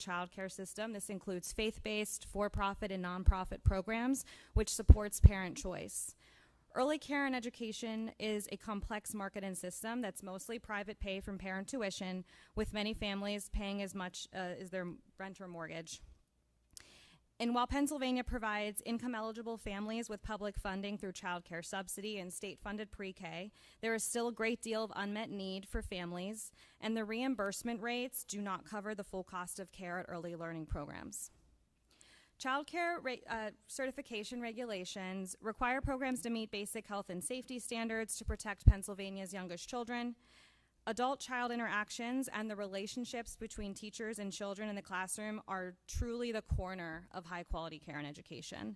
childcare system. This includes faith-based, for-profit, and nonprofit programs, which supports parent choice. Early care and education is a complex market and system that's mostly private pay from parent tuition, with many families paying as much as their rent or mortgage. And while Pennsylvania provides income-eligible families with public funding through child care subsidy and state-funded pre-K, there is still a great deal of unmet need for families, and the reimbursement rates do not cover the full cost of care at early learning programs. Child care certification regulations require programs to meet basic health and safety standards to protect Pennsylvania's youngest children. Adult-child interactions and the relationships between teachers and children in the classroom are truly the corner of high-quality care and education.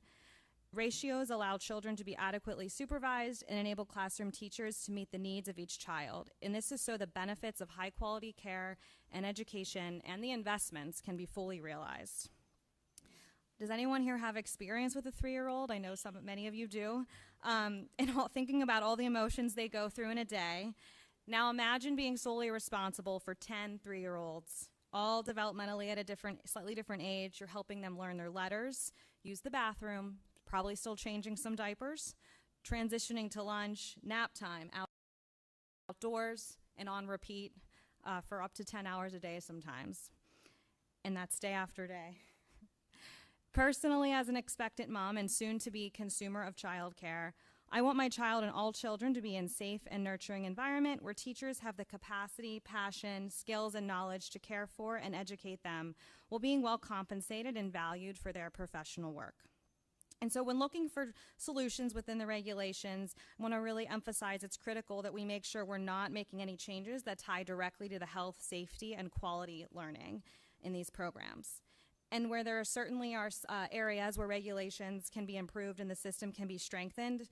Ratios allow children to be adequately supervised and enable classroom teachers to meet the needs of each child. And this is so the benefits of high-quality care and education and the investments can be fully realized. Does anyone here have experience with a 3-year-old? I know many of you do. And thinking about all the emotions they go through in a day. Now imagine being solely responsible for 10 3-year-olds, all developmentally at a slightly different age. You're helping them learn their letters, use the bathroom, probably still changing some diapers, transitioning to lunch, nap time, outdoors, and on repeat for up to 10 hours a day sometimes. And that's day after day. Personally, as an expectant mom and soon-to-be consumer of childcare, I want my child and all children to be in a safe and nurturing environment where teachers have the capacity, passion, skills, and knowledge to care for and educate them while being well compensated and valued for their professional work. And so when looking for solutions within the regulations, I want to really emphasize it's critical that we make sure we're not making any changes that tie directly to the health, safety, and quality learning in these programs. And where there certainly are areas where regulations can be improved and the system can be strengthened,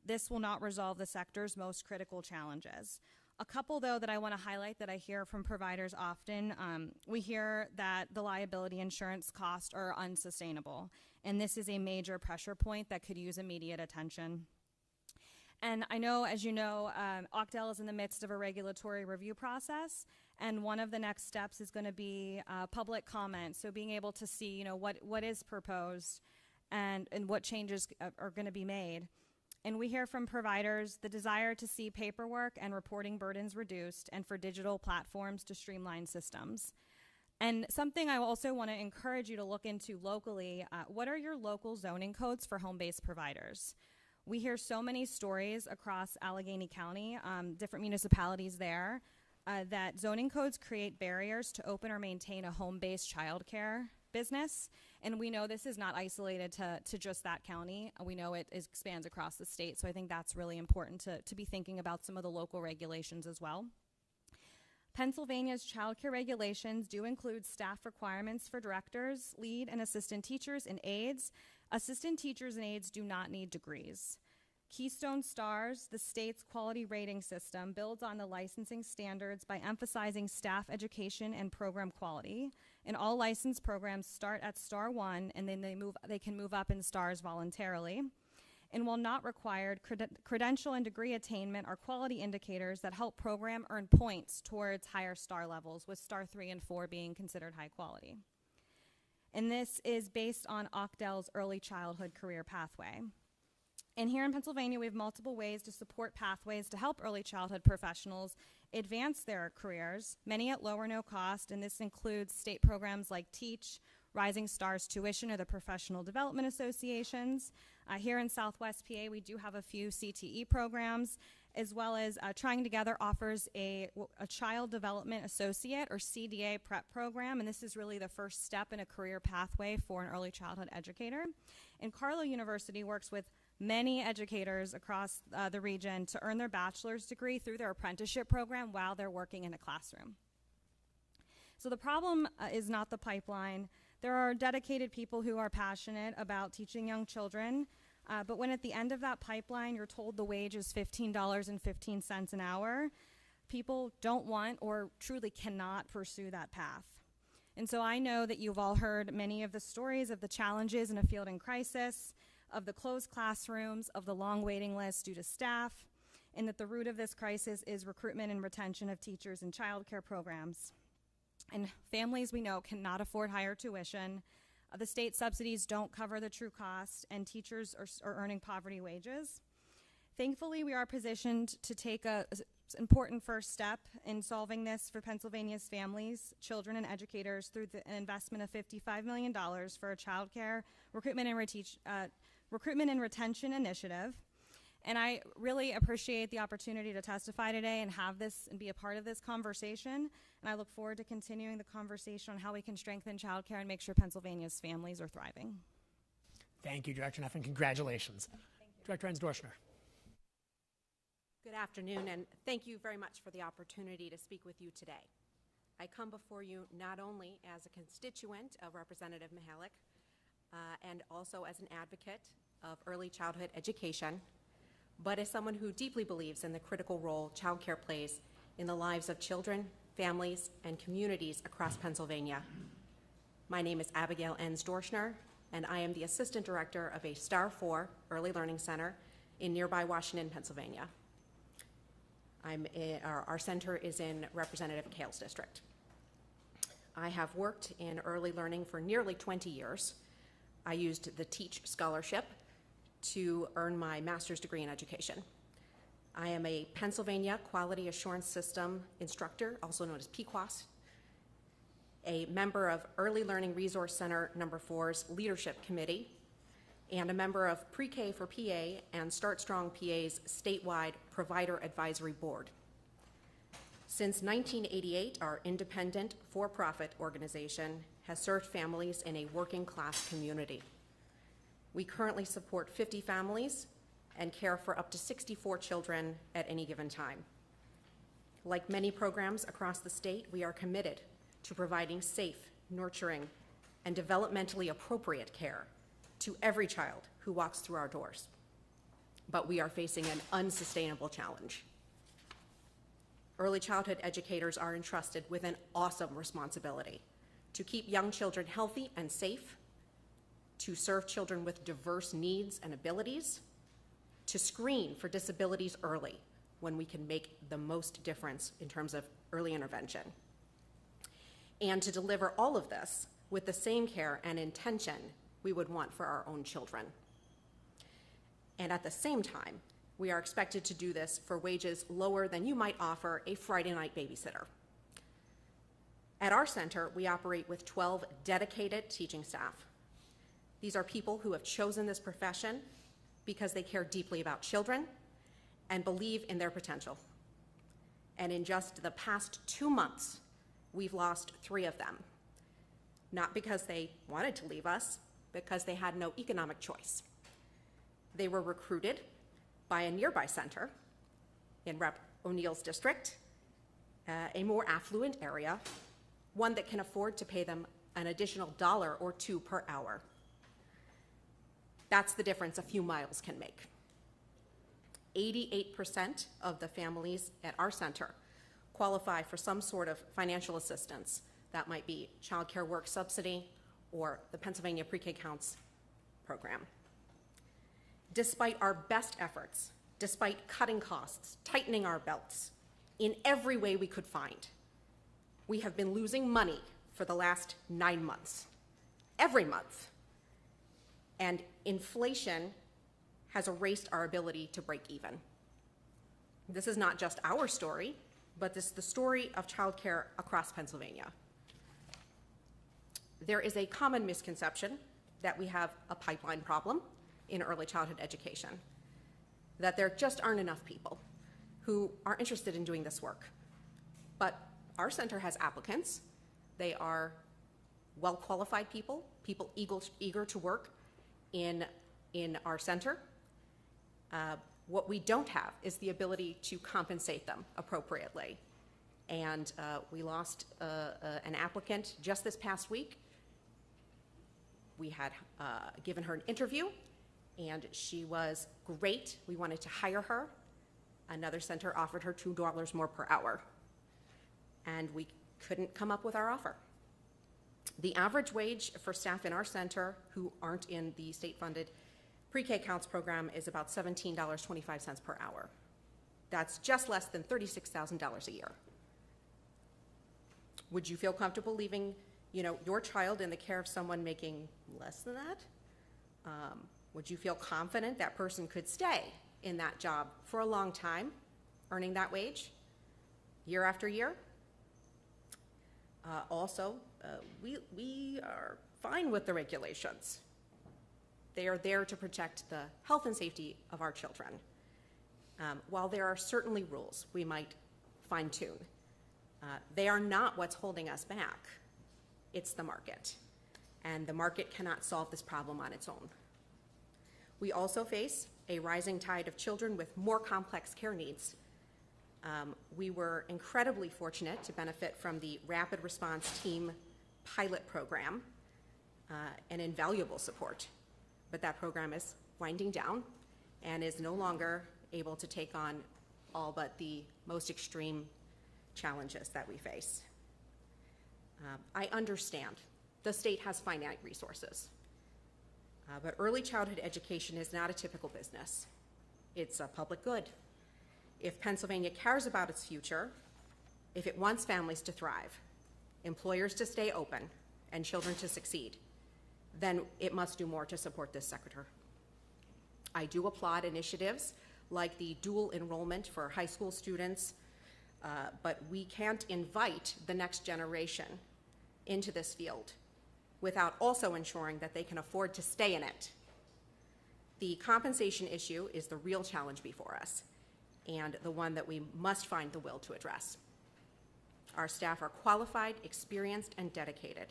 this will not resolve the sector's most critical challenges. A couple, though, that I want to highlight that I hear from providers often, we hear that the liability insurance costs are unsustainable, and this is a major pressure point that could use immediate attention. And I know, as you know, Octal is in the midst of a regulatory review process, and one of the next steps is going to be public comment, so being able to see, what is proposed and what changes are going to be made. And we hear from providers the desire to see paperwork and reporting burdens reduced and for digital platforms to streamline systems. And something I also want to encourage you to look into locally, what are your local zoning codes for home-based providers? We hear so many stories across Allegheny County, different municipalities there, that zoning codes create barriers to open or maintain a home-based childcare business. And we know this is not isolated to just that county. We know it expands across the state, so I think that's really important to be thinking about some of the local regulations as well. Pennsylvania's childcare regulations do include staff requirements for directors, lead and assistant teachers, and aides. Assistant teachers and aides do not need degrees. Keystone Stars, the state's quality rating system, builds on the licensing standards by emphasizing staff education and program quality. And all licensed programs start at Star 1, and then they can move up in stars voluntarily. And while not required, credential and degree attainment are quality indicators that help program earn points towards higher star levels, with Star 3 and 4 being considered high quality. And this is based on Octal's early childhood career pathway. And here in Pennsylvania, we have multiple ways to support pathways to help early childhood professionals advance their careers, many at low or no cost, and this includes state programs like TEACH, Rising Stars Tuition, or the Professional Development Associations. Here in Southwest PA, we do have a few CTE programs, as well as Trying Together offers a Child Development Associate, or CDA, prep program, and this is really the first step in a career pathway for an early childhood educator. And Carlow University works with many educators across the region to earn their bachelor's degree through their apprenticeship program while they're working in a classroom. So the problem is not the pipeline. There are dedicated people who are passionate about teaching young children, but when at the end of that pipeline you're told the wage is $15.15 an hour, people don't want or truly cannot pursue that path. And so I know that you've all heard many of the stories of the challenges in a field in crisis, of the closed classrooms, of the long waiting lists due to staff, and that the root of this crisis is recruitment and retention of teachers in childcare programs. and families we know cannot afford higher tuition. The state subsidies don't cover the true cost, and teachers are earning poverty wages. Thankfully, we are positioned to take an important first step in solving this for Pennsylvania's families, children, and educators through an investment of $55 million for a child care recruitment and retention initiative. And I really appreciate the opportunity to testify today and have this and be a part of this conversation. And I look forward to continuing the conversation on how we can strengthen childcare and make sure Pennsylvania's families are thriving. Thank you, Director Neff, and congratulations. Director Enns-Dorschner. Good afternoon, and thank you very much for the opportunity to speak with you today. I come before you not only as a constituent of Representative Mihalik, and also as an advocate of early childhood education, but as someone who deeply believes in the critical role child care plays in the lives of children, families, and communities across Pennsylvania. My name is Abigail Enns-Dorschner, and I am the Assistant Director of a Star 4 Early Learning Center in nearby Washington, Pennsylvania. Our center is in Representative Kale's district. I have worked in early learning for nearly 20 years. I used the Teach Scholarship to earn my master's degree in education. I am a Pennsylvania Quality Assurance System instructor, also known as PQAS, a member of Early Learning Resource Center No. 4's Leadership Committee, and a member of Pre-K for PA and Start Strong PA's statewide Provider Advisory Board. Since 1988, our independent, for-profit organization has served families in a working-class community. We currently support 50 families and care for up to 64 children at any given time. Like many programs across the state, we are committed to providing safe, nurturing, and developmentally appropriate care to every child who walks through our doors. But we are facing an unsustainable challenge. Early childhood educators are entrusted with an awesome responsibility to keep young children healthy and safe, to serve children with diverse needs and abilities, to screen for disabilities early when we can make the most difference in terms of early intervention, and to deliver all of this with the same care and intention we would want for our own children. And at the same time, we are expected to do this for wages lower than you might offer a Friday night babysitter. At our center, we operate with 12 dedicated teaching staff. These are people who have chosen this profession because they care deeply about children and believe in their potential. And in just the past 2 months, we've lost 3 of them. Not because they wanted to leave us, because they had no economic choice. They were recruited by a nearby center in Rep. O'Neill's district, a more affluent area, one that can afford to pay them an additional $1 or $2 per hour. That's the difference a few miles can make. 88% of the families at our center qualify for some sort of financial assistance. That might be child care work subsidy or the Pennsylvania Pre-K Counts program. Despite our best efforts, despite cutting costs, tightening our belts in every way we could find, we have been losing money for the last 9 months, every month. And inflation has erased our ability to break even. This is not just our story, but this is the story of childcare across Pennsylvania. There is a common misconception that we have a pipeline problem in early childhood education, that there just aren't enough people who are interested in doing this work. But our center has applicants. They are well-qualified people, people eager to work in our center. What we don't have is the ability to compensate them appropriately. And we lost an applicant just this past week. We had given her an interview, and she was great. We wanted to hire her. Another center offered her $2 more per hour, and we couldn't come up with our offer. The average wage for staff in our center who aren't in the state-funded Pre-K Counts program is about $17.25 per hour. That's just less than $36,000 a year. Would you feel comfortable leaving, your child in the care of someone making less than that? Would you feel confident that person could stay in that job for a long time, earning that wage, year after year? Also, we are fine with the regulations. They are there to protect the health and safety of our children. While there are certainly rules we might fine-tune, they are not what's holding us back. It's the market, and the market cannot solve this problem on its own. We also face a rising tide of children with more complex care needs. We were incredibly fortunate to benefit from the Rapid Response Team pilot program, an invaluable support, but that program is winding down and is no longer able to take on all but the most extreme challenges that we face. I understand the state has finite resources, but early childhood education is not a typical business. It's a public good. If Pennsylvania cares about its future, if it wants families to thrive, employers to stay open, and children to succeed, then it must do more to support this sector. I do applaud initiatives like the dual enrollment for high school students, but we can't invite the next generation into this field without also ensuring that they can afford to stay in it. The compensation issue is the real challenge before us, and the one that we must find the will to address. Our staff are qualified, experienced, and dedicated.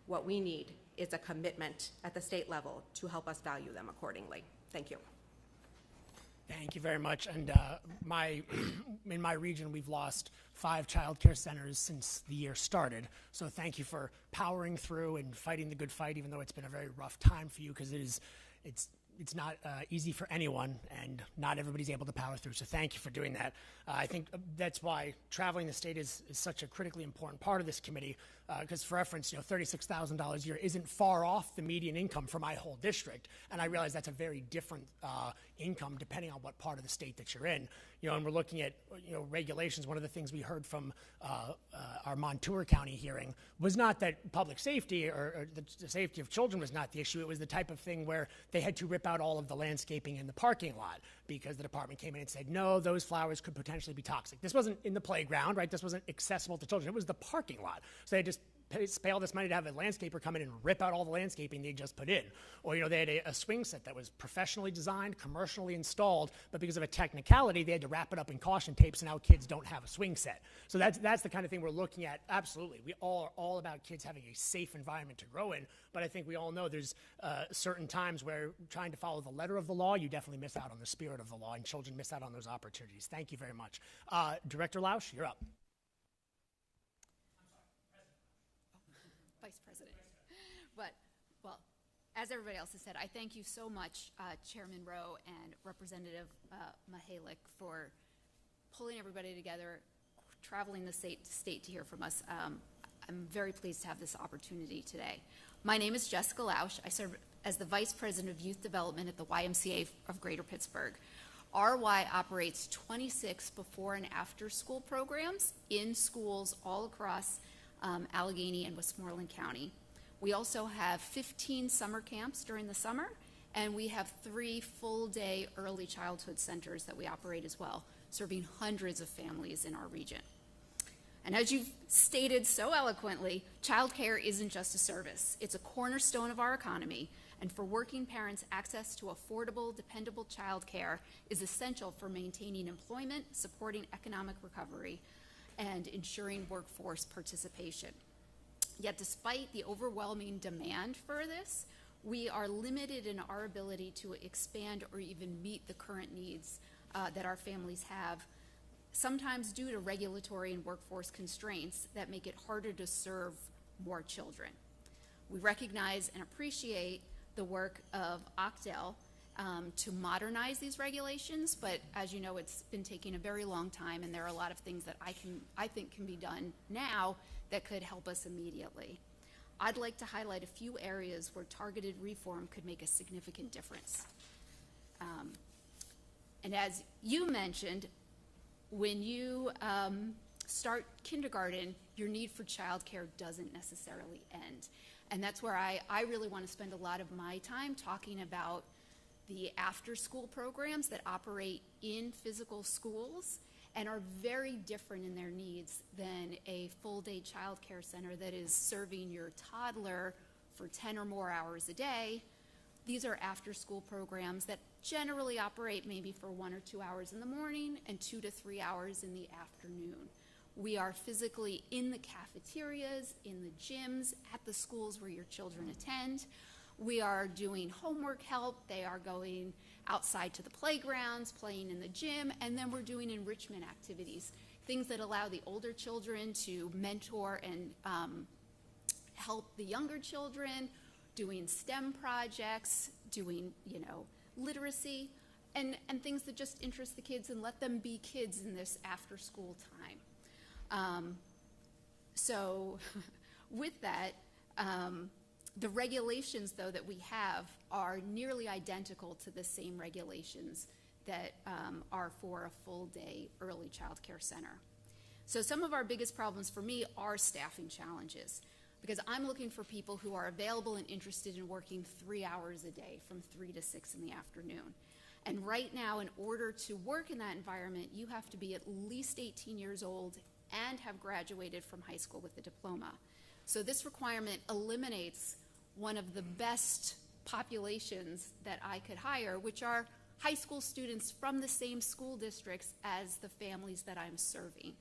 What we need is a commitment at the state level to help us value them accordingly. Thank you. Thank you very much. And in my region, we've lost 5 child care centers since the year started. So thank you for powering through and fighting the good fight, even though it's been a very rough time for you, because it's not easy for anyone, and not everybody's able to power through. So thank you for doing that. I think that's why traveling the state is such a critically important part of this committee, because for reference, $36,000 a year isn't far off the median income for my whole district. And I realize that's a very different income depending on what part of the state that you're in. And we're looking at regulations. One of the things we heard from our Montour County hearing was not that public safety or the safety of children was not the issue. It was the type of thing where they had to rip out all of the landscaping in the parking lot because the department came in and said, no, those flowers could potentially be toxic. This wasn't in the playground, right? This wasn't accessible to children. It was the parking lot. So they just pay all this money to have a landscaper come in and rip out all the landscaping they just put in. Or, they had a swing set that was professionally designed, commercially installed, but because of a technicality, they had to wrap it up in caution tape, so now kids don't have a swing set. So that's the kind of thing we're looking at. Absolutely. We all are all about kids having a safe environment to grow in, but I think we all know there's certain times where trying to follow the letter of the law, you definitely miss out on the spirit of the law, and children miss out on those opportunities. Thank you very much. Director Lausch, you're up. Vice President. But, well, as everybody else has said, I thank you so much, Chairman Rowe and Representative Mihalik, for pulling everybody together, traveling the state to hear from us. I'm very pleased to have this opportunity today. My name is Jessica Lausch. I serve as the Vice President of Youth Development at the YMCA of Greater Pittsburgh. RY operates 26 before and after school programs in schools all across Allegheny and Westmoreland County. We also have 15 summer camps during the summer, and we have 3 full-day early childhood centers that we operate as well, serving hundreds of families in our region. And as you've stated so eloquently, childcare isn't just a service. It's a cornerstone of our economy, and for working parents, access to affordable, dependable childcare is essential for maintaining employment, supporting economic recovery, and ensuring workforce participation. Yet despite the overwhelming demand for this, we are limited in our ability to expand or even meet the current needs that our families have, sometimes due to regulatory and workforce constraints that make it harder to serve more children. We recognize and appreciate the work of OCDEL to modernize these regulations, but as you know, it's been taking a very long time, and there are a lot of things that I think can be done now that could help us immediately. I'd like to highlight a few areas where targeted reform could make a significant difference. And as you mentioned, when you start kindergarten, your need for childcare doesn't necessarily end. And that's where I really want to spend a lot of my time talking about the after-school programs that operate in physical schools and are very different in their needs than a full-day child care center that is serving your toddler for 10 or more hours a day. These are after-school programs that generally operate maybe for 1 or 2 hours in the morning and 2 to 3 hours in the afternoon. We are physically in the cafeterias, in the gyms, at the schools where your children attend. We are doing homework help. They are going outside to the playgrounds, playing in the gym, and then we're doing enrichment activities, things that allow the older children to mentor and help the younger children, doing STEM projects, doing, literacy, and things that just interest the kids and let them be kids in this after-school time. So with that, the regulations, though, that we have are nearly identical to the same regulations that are for a full-day early child care center. So some of our biggest problems for me are staffing challenges, because I'm looking for people who are available and interested in working 3 hours a day from 3 to 6 in the afternoon. And right now, in order to work in that environment, you have to be at least 18 years old and have graduated from high school with a diploma. So this requirement eliminates one of the best populations that I could hire, which are high school students from the same school districts as the families that I'm serving.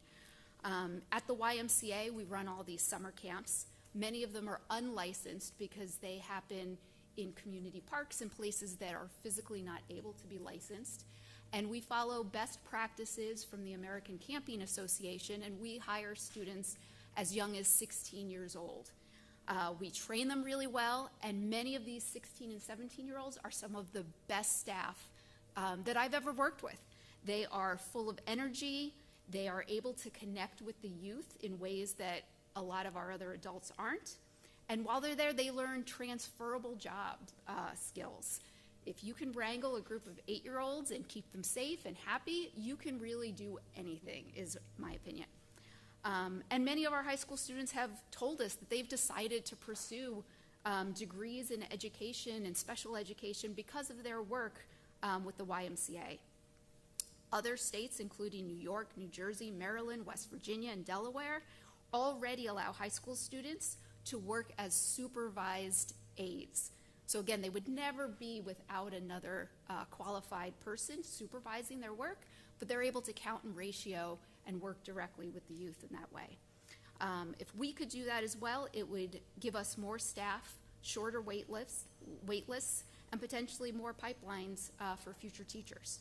At the YMCA, we run all these summer camps. Many of them are unlicensed because they happen in community parks and places that are physically not able to be licensed. And we follow best practices from the American Camping Association, and we hire students as young as 16 years old. We train them really well, and many of these 16 and 17-year-olds are some of the best staff that I've ever worked with. They are full of energy. They are able to connect with the youth in ways that a lot of our other adults aren't. And while they're there, they learn transferable job skills. If you can wrangle a group of 8-year-olds and keep them safe and happy, you can really do anything, is my opinion. And many of our high school students have told us that they've decided to pursue degrees in education and special education because of their work with the YMCA. Other states, including New York, New Jersey, Maryland, West Virginia, and Delaware, already allow high school students to work as supervised aides. So again, they would never be without another qualified person supervising their work, but they're able to count in ratio and work directly with the youth in that way. If we could do that as well, it would give us more staff, shorter wait lists, and potentially more pipelines for future teachers.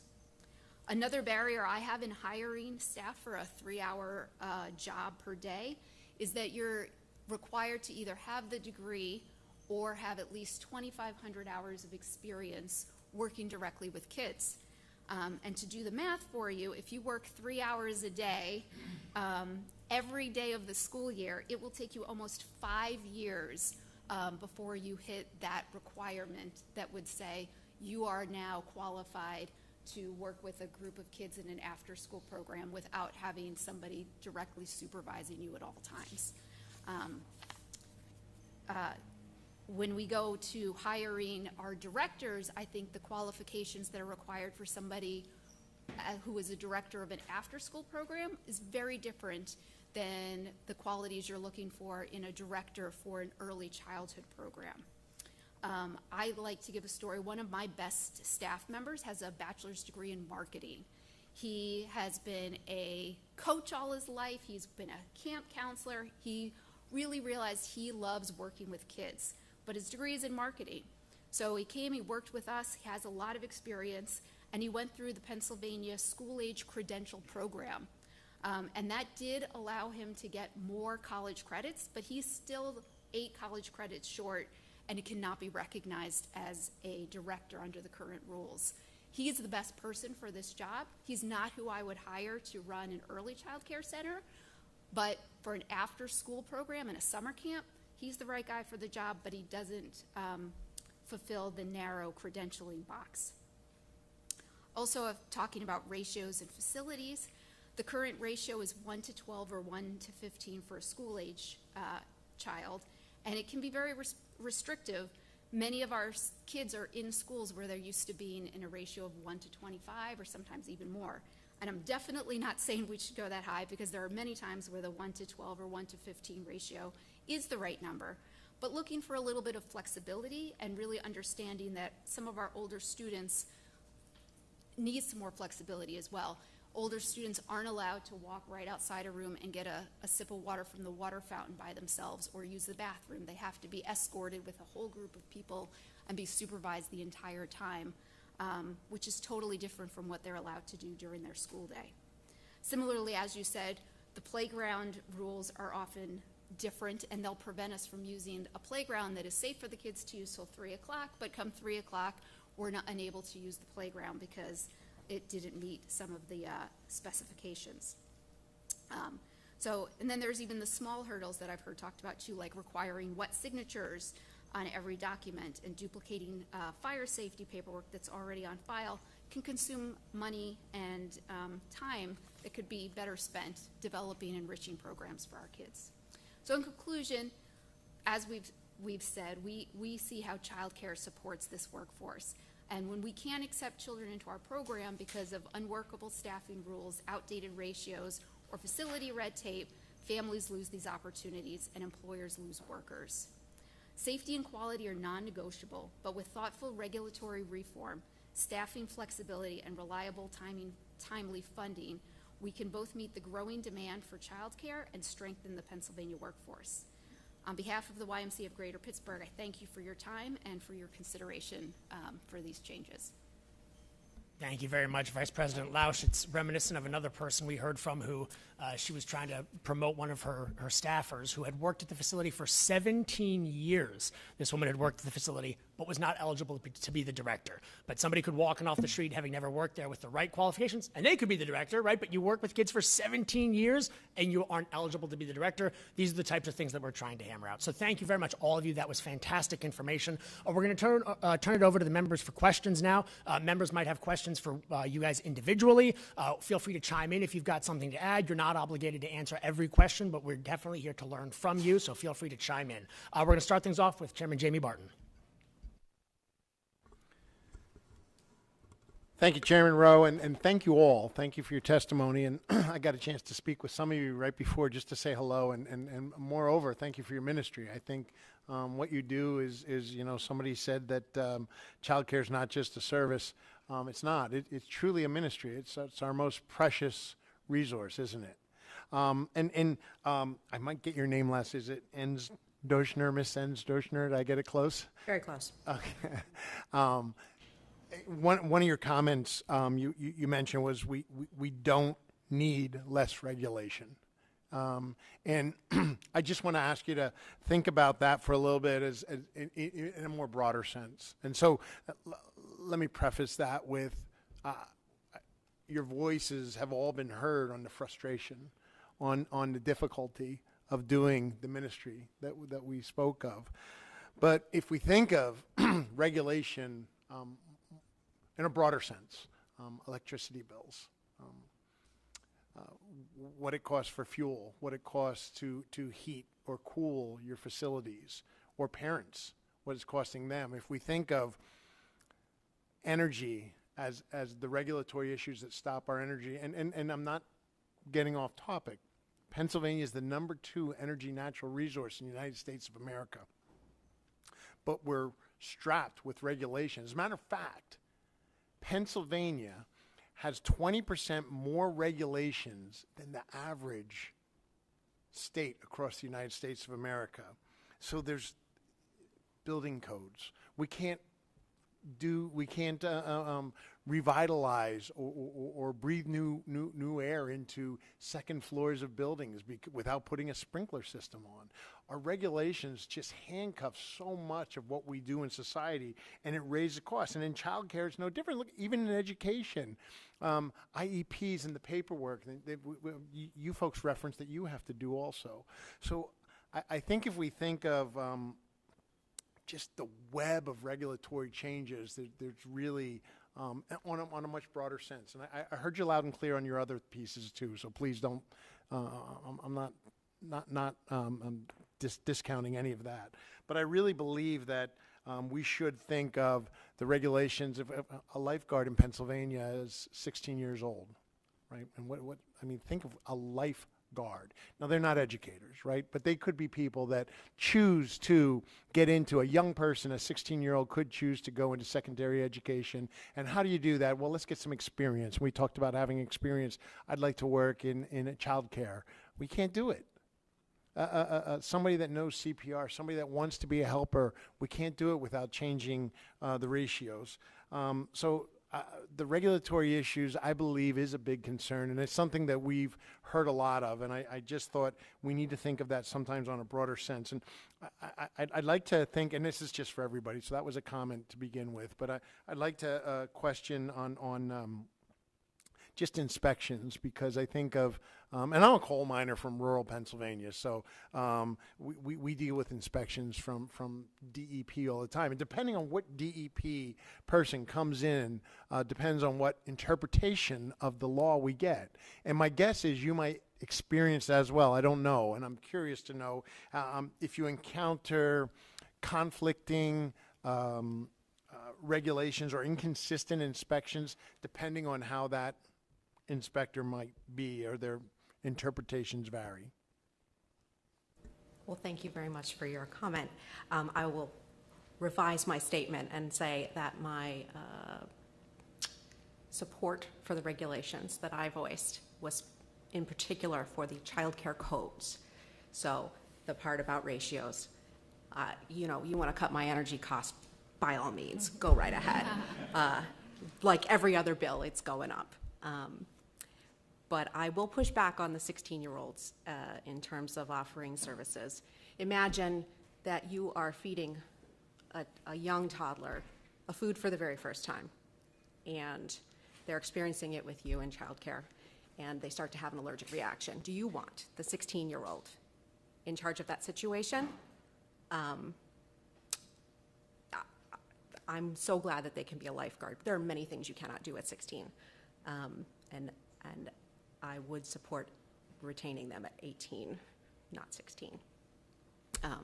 Another barrier I have in hiring staff for a 3-hour job per day is that you're required to either have the degree or have at least 2,500 hours of experience working directly with kids. And to do the math for you, if you work 3 hours a day, every day of the school year, it will take you almost 5 years before you hit that requirement that would say you are now qualified to work with a group of kids in an after-school program without having somebody directly supervising you at all times. When we go to hiring our directors, I think the qualifications that are required for somebody who is a director of an after-school program is very different than the qualities you're looking for in a director for an early childhood program. I like to give a story. One of my best staff members has a bachelor's degree in marketing. He has been a coach all his life. He's been a camp counselor. He really realized he loves working with kids, but his degree is in marketing. So he came, he worked with us, he has a lot of experience, and he went through the Pennsylvania school-age credential program. And that did allow him to get more college credits, but he's still 8 college credits short, and it cannot be recognized as a director under the current rules. He's the best person for this job. He's not who I would hire to run an early child care center, but for an after-school program and a summer camp, he's the right guy for the job, but he doesn't fulfill the narrow credentialing box. Also, talking about ratios and facilities, The current ratio is 1 to 12 or 1 to 15 for a school-age child, and it can be very restrictive. Many of our kids are in schools where they're used to being in a ratio of 1 to 25 or sometimes even more. And I'm definitely not saying we should go that high, because there are many times where the 1 to 12 or 1 to 15 ratio is the right number. But looking for a little bit of flexibility and really understanding that some of our older students need some more flexibility as well. Older students aren't allowed to walk right outside a room and get a sip of water from the water fountain by themselves or use the bathroom. They have to be escorted with a whole group of people and be supervised the entire time, which is totally different from what they're allowed to do during their school day. Similarly, as you said, the playground rules are often different, and they'll prevent us from using a playground that is safe for the kids to use till 3 o'clock, but come 3 o'clock, we're not unable to use the playground because it didn't meet some of the specifications. And then there's even the small hurdles that I've heard talked about too, like requiring wet signatures on every document, and duplicating fire safety paperwork that's already on file can consume money and time that could be better spent developing enriching programs for our kids. So in conclusion, as we've said, we see how childcare supports this workforce. And when we can't accept children into our program because of unworkable staffing rules, outdated ratios, or facility red tape, families lose these opportunities and employers lose workers. Safety and quality are non-negotiable, but with thoughtful regulatory reform, staffing flexibility, and reliable timely funding, we can both meet the growing demand for childcare and strengthen the Pennsylvania workforce. On behalf of the YMCA of Greater Pittsburgh, I thank you for your time and for your consideration for these changes. Thank you very much, Vice President Lausch. It's reminiscent of another person we heard from who she was trying to promote one of her staffers who had worked at the facility for 17 years. This woman had worked at the facility but was not eligible to be the director. But somebody could walk in off the street having never worked there with the right qualifications, and they could be the director, right? But you work with kids for 17 years and you aren't eligible to be the director. These are the types of things that we're trying to hammer out. So thank you very much, all of you. That was fantastic information. We're going to turn it over to the members for questions now. Members might have questions for you guys individually. Feel free to chime in if you've got something to add. You're not obligated to answer every question, but we're definitely here to learn from you, so feel free to chime in. We're going to start things off with Chairman Jamie Barton. Thank you, Chairman Rowe, and thank you all. Thank you for your testimony. And I got a chance to speak with some of you right before just to say hello. And moreover, thank you for your ministry. I think what you do is somebody said that child care is not just a service. It's not. It's truly a ministry. It's our most precious resource, isn't it? I might get your name last. Is it Enz Doshner, Miss Enz Doshner? Did I get it close? Very close. Okay. One of your comments you mentioned was we don't need less regulation. And I just want to ask you to think about that for a little bit in a more broader sense. And so let me preface that with your voices have all been heard on the frustration, on the difficulty of doing the ministry that we spoke of. But if we think of regulation in a broader sense, electricity bills, what it costs for fuel, what it costs to heat or cool your facilities, or parents, what it's costing them. If we think of energy as the regulatory issues that stop our energy, and I'm not getting off topic, Pennsylvania is the #2 energy natural resource in the United States of America. But we're strapped with regulations. As a matter of fact, Pennsylvania has 20% more regulations than the average state across the United States of America. So there's building codes. We can't revitalize or breathe new air into second floors of buildings without putting a sprinkler system on. Our regulations just handcuff so much of what we do in society, and it raises costs. And in childcare, it's no different. Look, even in education, IEPs and the paperwork, you folks referenced that you have to do also. So I think if we think of just the web of regulatory changes, there's really on a much broader sense. And I heard you loud and clear on your other pieces too, so please don't, I'm not discounting any of that. But I really believe that we should think of the regulations. If a lifeguard in Pennsylvania is 16 years old, right? And think of a lifeguard. Now, they're not educators, right? But they could be people that choose to get into, a young person, a 16-year-old could choose to go into secondary education. And how do you do that? Well, let's get some experience. We talked about having experience. I'd like to work in child care. We can't do it. Somebody that knows CPR, somebody that wants to be a helper, we can't do it without changing the ratios. The regulatory issues, I believe, is a big concern, and it's something that we've heard a lot of, and I just thought we need to think of that sometimes on a broader sense. And I'd like to think, and this is just for everybody, so that was a comment to begin with, but I'd like to question on just inspections, because I think of, and I'm a coal miner from rural Pennsylvania, so we deal with inspections from DEP all the time. And depending on what DEP person comes in, depends on what interpretation of the law we get. And my guess is you might experience that as well. I don't know, and I'm curious to know if you encounter conflicting regulations or inconsistent inspections, depending on how that inspector might be, or their interpretations vary. Well, thank you very much for your comment. I will revise my statement and say that my support for the regulations that I voiced was in particular for the child care codes. So the part about ratios, you want to cut my energy cost, by all means, go right ahead. Like every other bill, it's going up. But I will push back on the 16-year-olds in terms of offering services. Imagine that you are feeding a young toddler a food for the very first time, and they're experiencing it with you in childcare, and they start to have an allergic reaction. Do you want the 16-year-old in charge of that situation? I'm so glad that they can be a lifeguard. There are many things you cannot do at 16, and I would support retaining them at 18, not 16.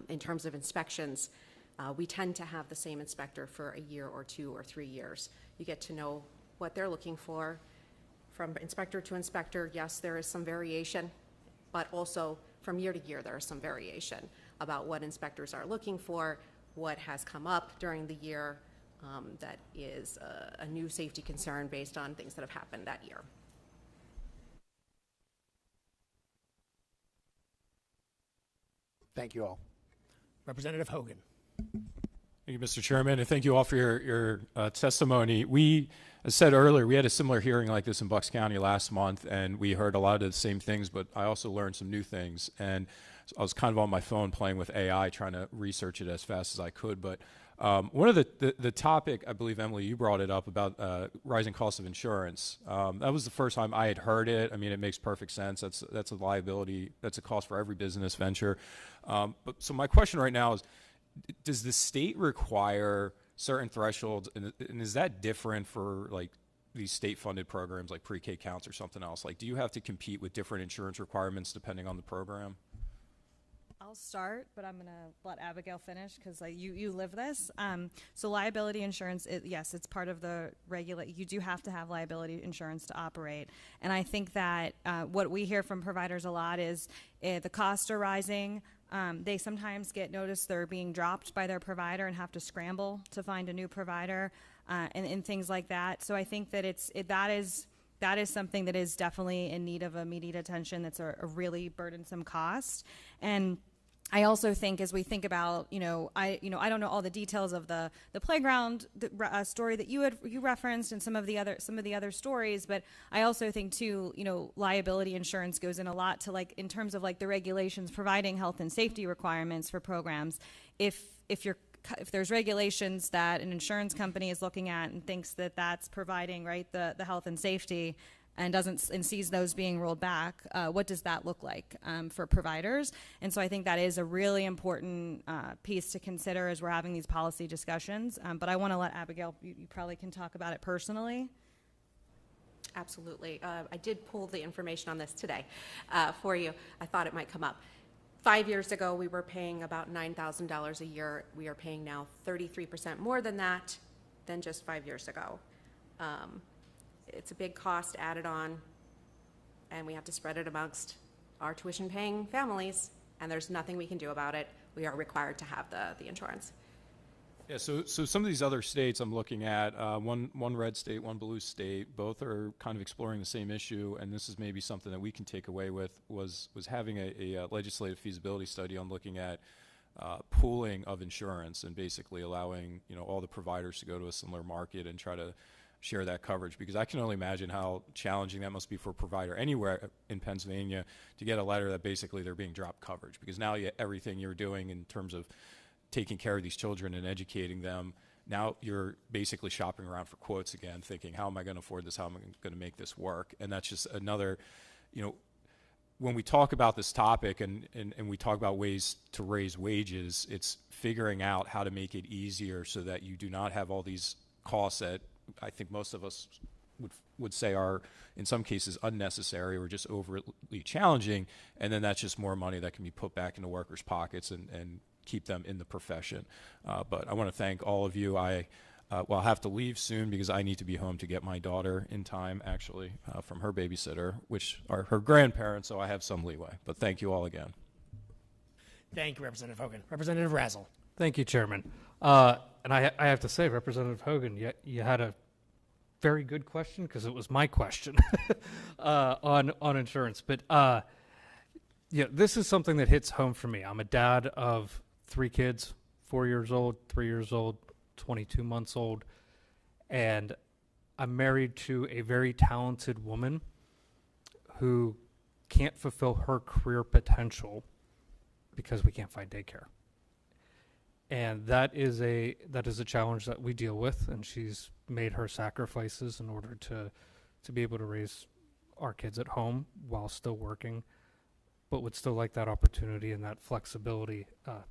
In terms of inspections, we tend to have the same inspector for a year or 2 or 3 years. You get to know what they're looking for. From inspector to inspector, yes, there is some variation, but also from year to year, there is some variation about what inspectors are looking for, what has come up during the year that is a new safety concern based on things that have happened that year. Thank you all. Representative Hogan. Thank you, Mr. Chairman, and thank you all for your testimony. We, as said earlier, we had a similar hearing like this in Bucks County last month, and we heard a lot of the same things, but I also learned some new things. And I was kind of on my phone playing with AI, trying to research it as fast as I could. But one of the topic, I believe, Emily, you brought it up about rising costs of insurance. That was the first time I had heard it. I mean, it makes perfect sense. That's a liability. That's a cost for every business venture. So my question right now is, does the state require certain thresholds, and is that different for like these state-funded programs like pre-K counts or something else? Like, do you have to compete with different insurance requirements depending on the program? I'll start, but I'm going to let Abigail finish because you live this. So liability insurance, yes, it's part of the you do have to have liability insurance to operate. And I think that what we hear from providers a lot is the costs are rising. They sometimes get notice they're being dropped by their provider and have to scramble to find a new provider and things like that. So I think that that is something that is definitely in need of immediate attention. That's a really burdensome cost. And I also think, as we think about, I don't know all the details of the playground story that you referenced and some of the other stories, but I also think too, liability insurance goes in a lot to in terms of the regulations providing health and safety requirements for programs. If there's regulations that an insurance company is looking at and thinks that that's providing the health and safety, and sees those being rolled back, what does that look like for providers? And so I think that is a really important piece to consider as we're having these policy discussions. But I want to let Abigail, you probably can talk about it personally. Absolutely. I did pull the information on this today for you. I thought it might come up. 5 years ago, we were paying about $9,000 a year. We are paying now 33% more than that than just 5 years ago. It's a big cost added on, and we have to spread it amongst our tuition-paying families, and there's nothing we can do about it. We are required to have the insurance. Yeah, so some of these other states I'm looking at, one red state, one blue state, both are kind of exploring the same issue, and this is maybe something that we can take away with, was having a legislative feasibility study on looking at pooling of insurance and basically allowing, all the providers to go to a similar market and try to share that coverage, because I can only imagine how challenging that must be for a provider anywhere in Pennsylvania to get a letter that basically they're being dropped coverage, because now everything you're doing in terms of taking care of these children and educating them, now you're basically shopping around for quotes again, thinking, how am I going to afford this? How am I going to make this work? And that's just another, when we talk about this topic and we talk about ways to raise wages, it's figuring out how to make it easier so that you do not have all these costs that I think most of us would say are in some cases unnecessary or just overly challenging, and then that's just more money that can be put back into workers' pockets and keep them in the profession. But I want to thank all of you. I'll have to leave soon because I need to be home to get my daughter in time, actually, from her babysitter, which are her grandparents, so I have some leeway. But thank you all again. Thank you, Representative Hogan. Representative Razzle. Thank you, Chairman. And I have to say, Representative Hogan, you had a very good question, because it was my question on insurance. But this is something that hits home for me. I'm a dad of 3 kids, 4 years old, 3 years old, 22 months old, and I'm married to a very talented woman who can't fulfill her career potential because we can't find daycare. And that is a challenge that we deal with, and she's made her sacrifices in order to be able to raise our kids at home while still working, but would still like that opportunity and that flexibility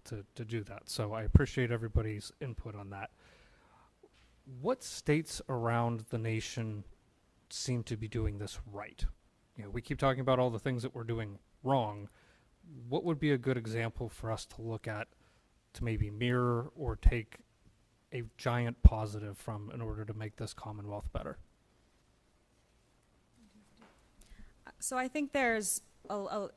to do that. So I appreciate everybody's input on that. What states around the nation seem to be doing this right? We keep talking about all the things that we're doing wrong. What would be a good example for us to look at to maybe mirror or take a giant positive from in order to make this Commonwealth better? So I think there's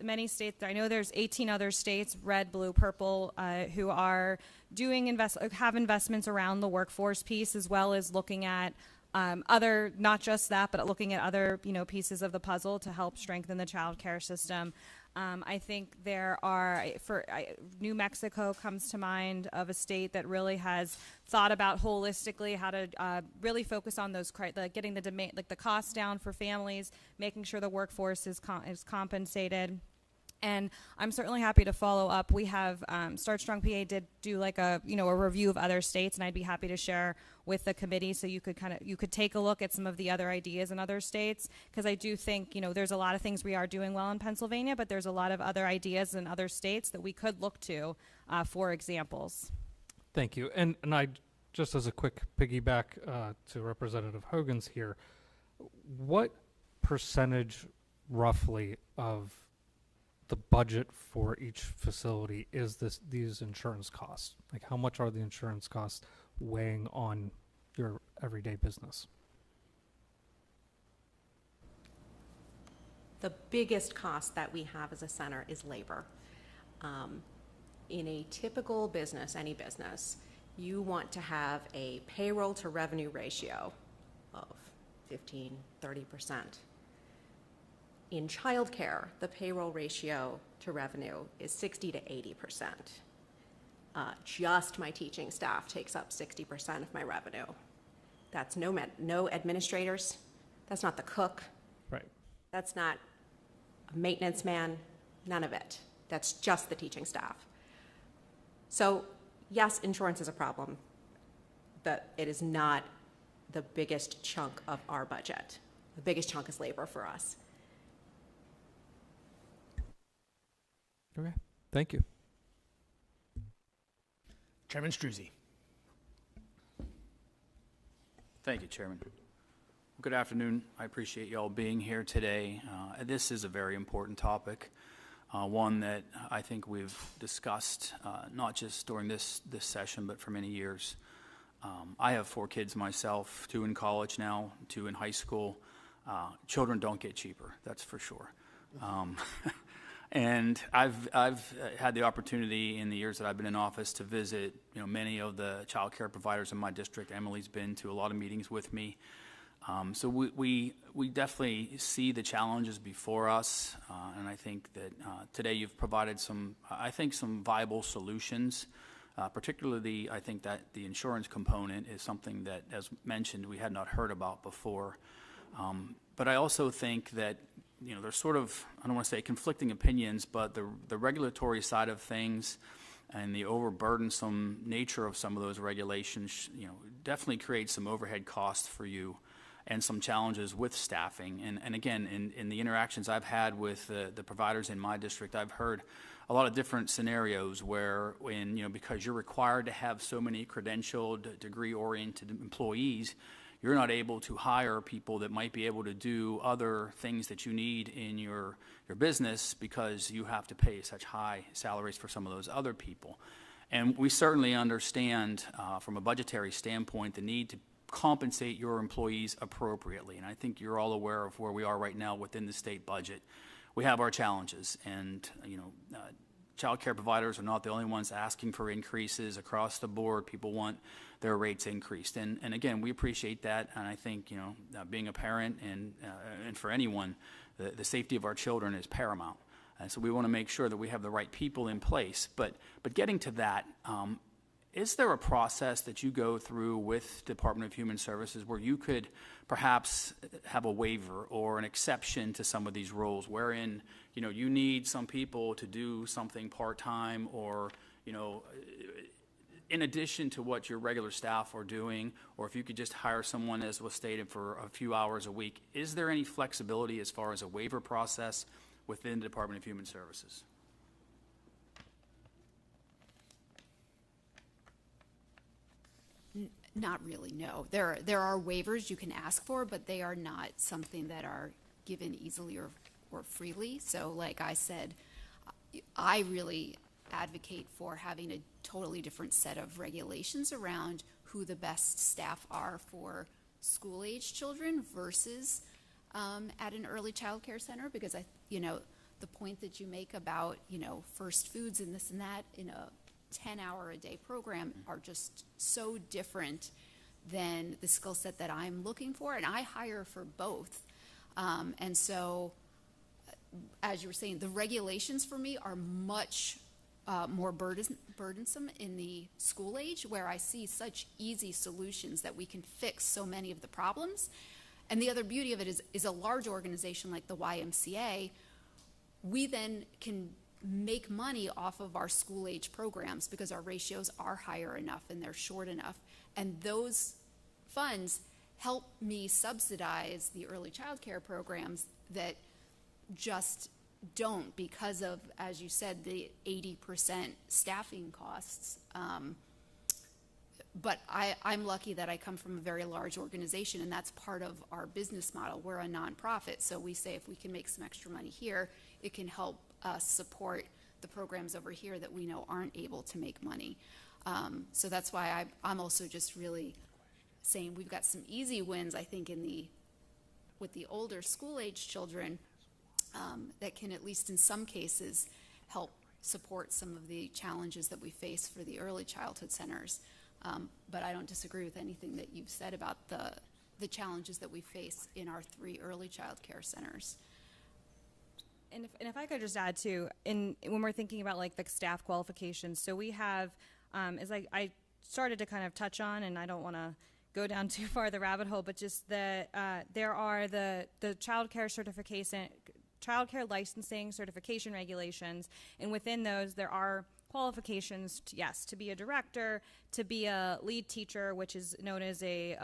many states. I know there's 18 other states, red, blue, purple, who are doing have investments around the workforce piece, as well as looking at other, not just that, but looking at other pieces of the puzzle to help strengthen the child care system. I think there are, New Mexico comes to mind of a state that really has thought about holistically how to really focus on those, getting the demand, like the costs down for families, making sure the workforce is compensated. And I'm certainly happy to follow up. We have Start Strong PA did do like a review of other states, and I'd be happy to share with the committee so you could take a look at some of the other ideas in other states, because I do think there's a lot of things we are doing well in Pennsylvania, but there's a lot of other ideas in other states that we could look to for examples. Thank you. And I just as a quick piggyback to Representative Hogan's here, what percentage roughly of the budget for each facility is these insurance costs? Like, how much are the insurance costs weighing on your everyday business? The biggest cost that we have as a center is labor. In a typical business, any business, you want to have a payroll to revenue ratio of 15, 30%. In childcare, the payroll ratio to revenue is 60 to 80%. Just my teaching staff takes up 60% of my revenue. That's no administrators. That's not the cook. Right. That's not a maintenance man. None of it. That's just the teaching staff. So yes, insurance is a problem, but it is not the biggest chunk of our budget. the biggest chunk is labor for us. Okay, thank you. Chairman Struzzi. Thank you, Chairman. Good afternoon. I appreciate you all being here today. This is a very important topic, one that I think we've discussed not just during this session, but for many years. I have 4 kids myself, 2 in college now, 2 in high school. Children don't get cheaper, that's for sure. And I've had the opportunity in the years that I've been in office to visit, many of the child care providers in my district. Emily's been to a lot of meetings with me. So we definitely see the challenges before us, and I think that today you've provided some viable solutions. Particularly, I think that the insurance component is something that, as mentioned, we had not heard about before. But I also think that there's sort of, I don't want to say conflicting opinions, but the regulatory side of things and the overburdensome nature of some of those regulations, definitely creates some overhead costs for you and some challenges with staffing. And again, in the interactions I've had with the providers in my district, I've heard a lot of different scenarios where because you're required to have so many credentialed, degree-oriented employees, you're not able to hire people that might be able to do other things that you need in your business because you have to pay such high salaries for some of those other people. And we certainly understand from a budgetary standpoint the need to compensate your employees appropriately. And I think you're all aware of where we are right now within the state budget. We have our challenges, and child care providers are not the only ones asking for increases across the board. People want their rates increased, and again, we appreciate that. And I think being a parent and for anyone, the safety of our children is paramount. And so we want to make sure that we have the right people in place. But getting to that, is there a process that you go through with Department of Human Services where you could perhaps have a waiver or an exception to some of these rules wherein, you need some people to do something part-time or, in addition to what your regular staff are doing, or if you could just hire someone, as was stated, for a few hours a week? Is there any flexibility as far as a waiver process within the Department of Human Services? Not really, no. There are waivers you can ask for, but they are not something that are given easily or freely. So like I said, I really advocate for having a totally different set of regulations around who the best staff are for school-age children versus at an early child care center, because the point that you make about, first foods and this and that in a 10-hour-a-day program are just so different than the skill set that I'm looking for, and I hire for both. And so, as you were saying, the regulations for me are much more burdensome in the school age, where I see such easy solutions that we can fix so many of the problems. And the other beauty of it is a large organization like the YMCA, we then can make money off of our school age programs because our ratios are higher enough and they're short enough. And those funds help me subsidize the early child care programs that just don't, because of, as you said, the 80% staffing costs. But I'm lucky that I come from a very large organization, and that's part of our business model. We're a nonprofit, so we say if we can make some extra money here, it can help us support the programs over here that we know aren't able to make money. So that's why I'm also just really saying we've got some easy wins, I think, with the older school-age children that can, at least in some cases, help support some of the challenges that we face for the early childhood centers. But I don't disagree with anything that you've said about the challenges that we face in our 3 early child care centers. And if I could just add too, when we're thinking about like the staff qualifications, so we have, as I started to kind of touch on, and I don't want to go down too far the rabbit hole, but just there are the child care certification, child care licensing certification regulations, and within those there are qualifications, yes, to be a director, to be a lead teacher, which is known as a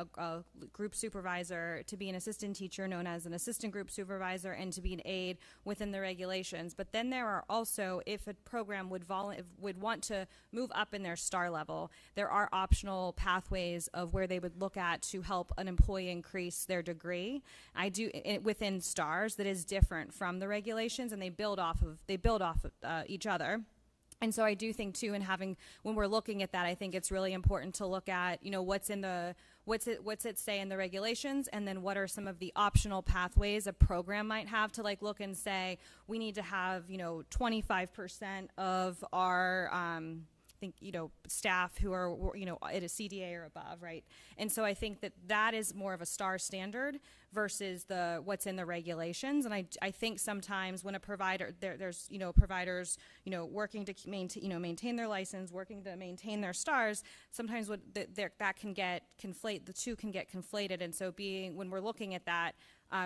group supervisor, to be an assistant teacher known as an assistant group supervisor, and to be an aide within the regulations. But then there are also, if a program would want to move up in their STAR level, there are optional pathways of where they would look at to help an employee increase their degree. Within STARS that is different from the regulations, and they build off of each other. And so I do think too, when we're looking at that, I think it's really important to look at, what's it say in the regulations, and then what are some of the optional pathways a program might have to look and say, we need to have, 25% of our, staff who are, at a CDA or above, right? And so I think that is more of a STAR standard versus what's in the regulations. And I think sometimes when a provider, there's providers, working to maintain their license, working to maintain their STARS, sometimes that can get the two can get conflated. And so when we're looking at that,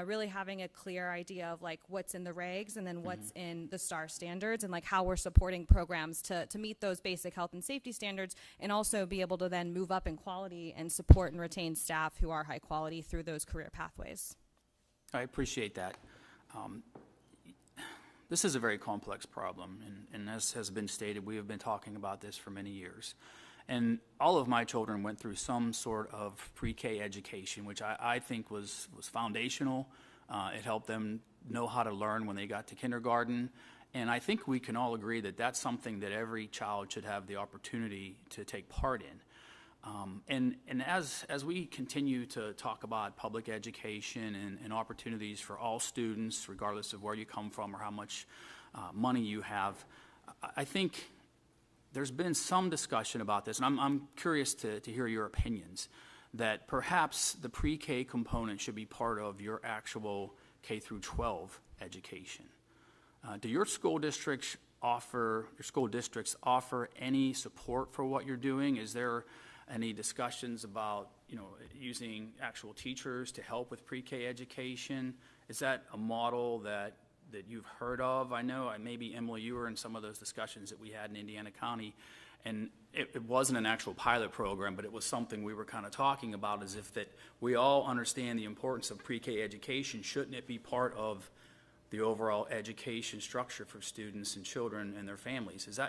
really having a clear idea of what's in the regs and then what's in the STAR standards, and how we're supporting programs to meet those basic health and safety standards, and also be able to then move up in quality and support and retain staff who are high quality through those career pathways. I appreciate that. This is a very complex problem, and as has been stated, we have been talking about this for many years. And all of my children went through some sort of pre-K education, which I think was foundational. It helped them know how to learn when they got to kindergarten. And I think we can all agree that that's something that every child should have the opportunity to take part in. And as we continue to talk about public education and opportunities for all students, regardless of where you come from or how much money you have, I think there's been some discussion about this, and I'm curious to hear your opinions, that perhaps the pre-K component should be part of your actual K through 12 education. Do your school districts offer any support for what you're doing? Is there any discussions about using actual teachers to help with pre-K education? Is that a model that you've heard of? I know maybe, Emily, you were in some of those discussions that we had in Indiana County, and it wasn't an actual pilot program, but it was something we were kind of talking about, as if that we all understand the importance of pre-K education. Shouldn't it be part of the overall education structure for students and children and their families?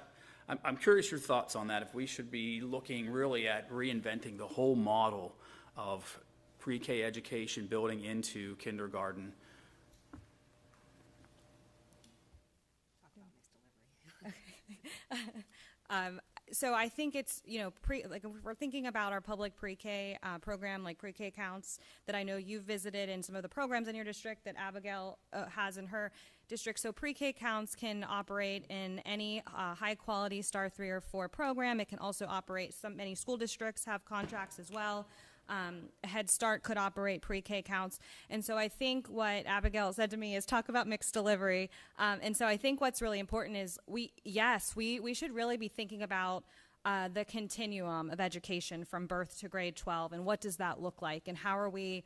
I'm curious your thoughts on that, if we should be looking really at reinventing the whole model of pre-K education building into kindergarten. So I think it's, if we're thinking about our public pre-K program, like Pre-K Counts, that I know you've visited, and some of the programs in your district that Abigail has in her district. So Pre-K Counts can operate in any high-quality STAR 3 or 4 program. It can also operate, many school districts have contracts as well. Head Start could operate Pre-K Counts. And so I think what Abigail said to me is talk about mixed delivery. And so I think what's really important is we should really be thinking about the continuum of education from birth to grade 12, and what does that look like, and how are we,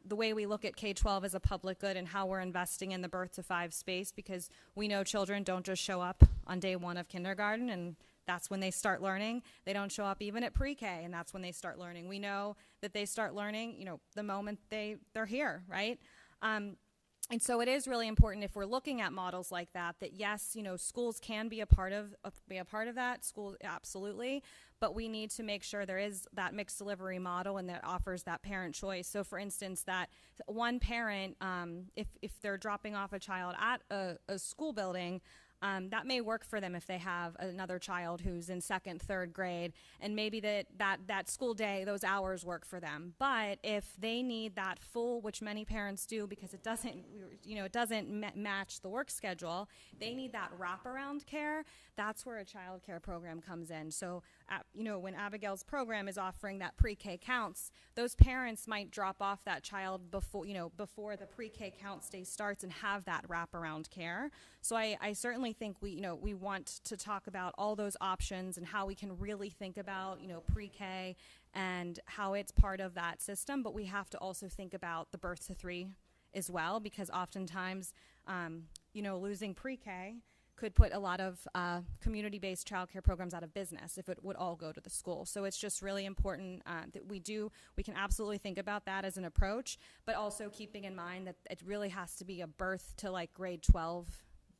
the way we look at K-12 as a public good, and how we're investing in the birth to 5 space, because we know children don't just show up on day 1 of kindergarten, and that's when they start learning. They don't show up even at pre-K, and that's when they start learning. We know that they start learning, the moment they're here, right? And so it is really important, if we're looking at models like that yes, schools can be a part of that. Schools, absolutely, but we need to make sure there is that mixed delivery model and that offers that parent choice. So, for instance, that one parent, if they're dropping off a child at a school building, that may work for them if they have another child who's in 2nd, 3rd grade, and maybe that school day, those hours work for them. But if they need that full, which many parents do because it doesn't match the work schedule, they need that wraparound care. That's where a child care program comes in. So, when Abigail's program is offering that Pre-K Counts, those parents might drop off that child before the Pre-K Counts day starts and have that wraparound care. So I certainly think we want to talk about all those options and how we can really think about, pre-K and how it's part of that system. But we have to also think about the birth to 3 as well, because oftentimes, losing pre-K could put a lot of community-based childcare programs out of business if it would all go to the school. So it's just really important that we can absolutely think about that as an approach, but also keeping in mind that it really has to be a birth to like grade 12.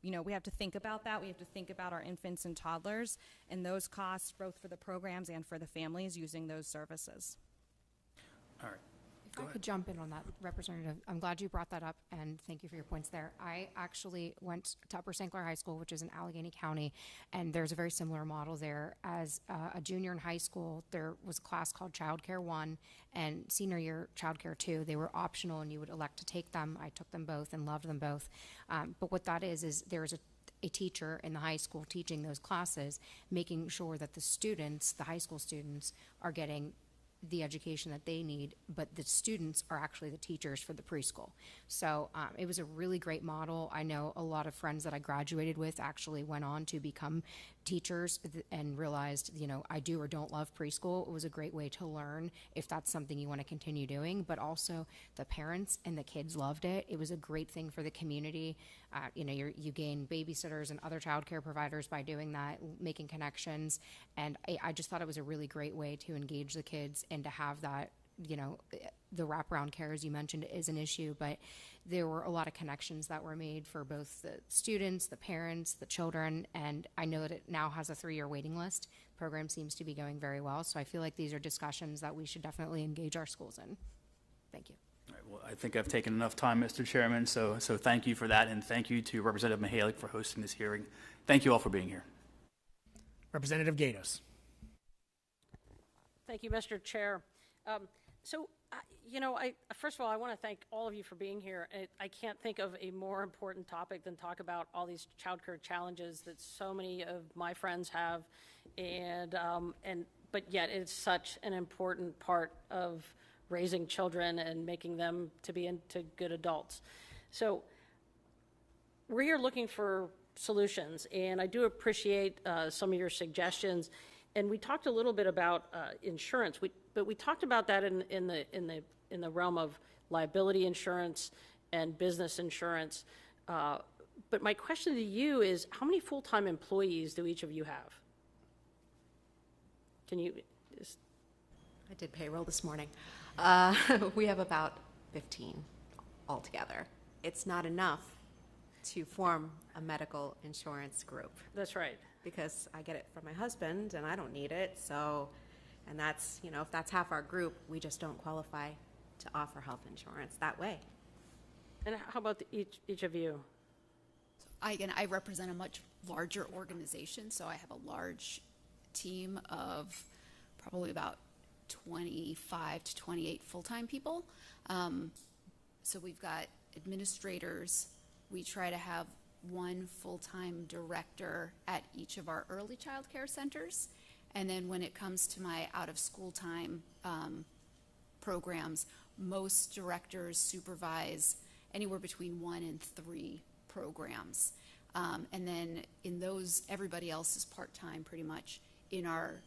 You know, we have to think about that. We have to think about our infants and toddlers and those costs both for the programs and for the families using those services. All right. If I could jump in on that, Representative, I'm glad you brought that up, and thank you for your points there. I actually went to Upper St. Clair High School, which is in Allegheny County, and there's a very similar model there. As a junior in high school, there was a class called Child Care 1 and senior year Child Care 2. They were optional, and you would elect to take them. I took them both and loved them both. But what that is there's a teacher in the high school teaching those classes, making sure that the students, the high school students, are getting the education that they need, but the students are actually the teachers for the preschool. So it was a really great model. I know a lot of friends that I graduated with actually went on to become teachers and realized, you know, I do or don't love preschool. It was a great way to learn if that's something you want to continue doing, but also the parents and the kids loved it. It was a great thing for the community. You know, you gain babysitters and other childcare providers by doing that, making connections. And I just thought it was a really great way to engage the kids and to have that, you know, the wraparound care, as you mentioned, is an issue, but there were a lot of connections that were made for both the students, the parents, the children, and I know that it now has a 3-year waiting list. Program seems to be going very well, so I feel like these are discussions that we should definitely engage our schools in. Thank you. All right, well, I think I've taken enough time, Mr. Chairman, so thank you for that, and thank you to Representative Mihalik for hosting this hearing. Thank you all for being here. Representative Gatos. Thank you, Mr. Chair. You know, first of all, I want to thank all of you for being here. I can't think of a more important topic than talk about all these childcare challenges that so many of my friends have, but yet it's such an important part of raising children and making them to be into good adults. So we're here looking for solutions, and I do appreciate some of your suggestions. And we talked a little bit about insurance, but we talked about that in the realm of liability insurance and business insurance. But my question to you is, how many full-time employees do each of you have? Can you? I did payroll this morning. We have about 15 altogether. It's not enough to form a medical insurance group. That's right. Because I get it from my husband and I don't need it, so, and that's, you know, if that's half our group, we just don't qualify to offer health insurance that way. And how about each of you? I represent a much larger organization, so I have a large team of probably about 25 to 28 full-time people. So we've got administrators. We try to have one full-time director at each of our early child care centers. And then when it comes to my out-of-school time programs, most directors supervise anywhere between 1 and 3 programs. And then in those, everybody else is part-time pretty much. In our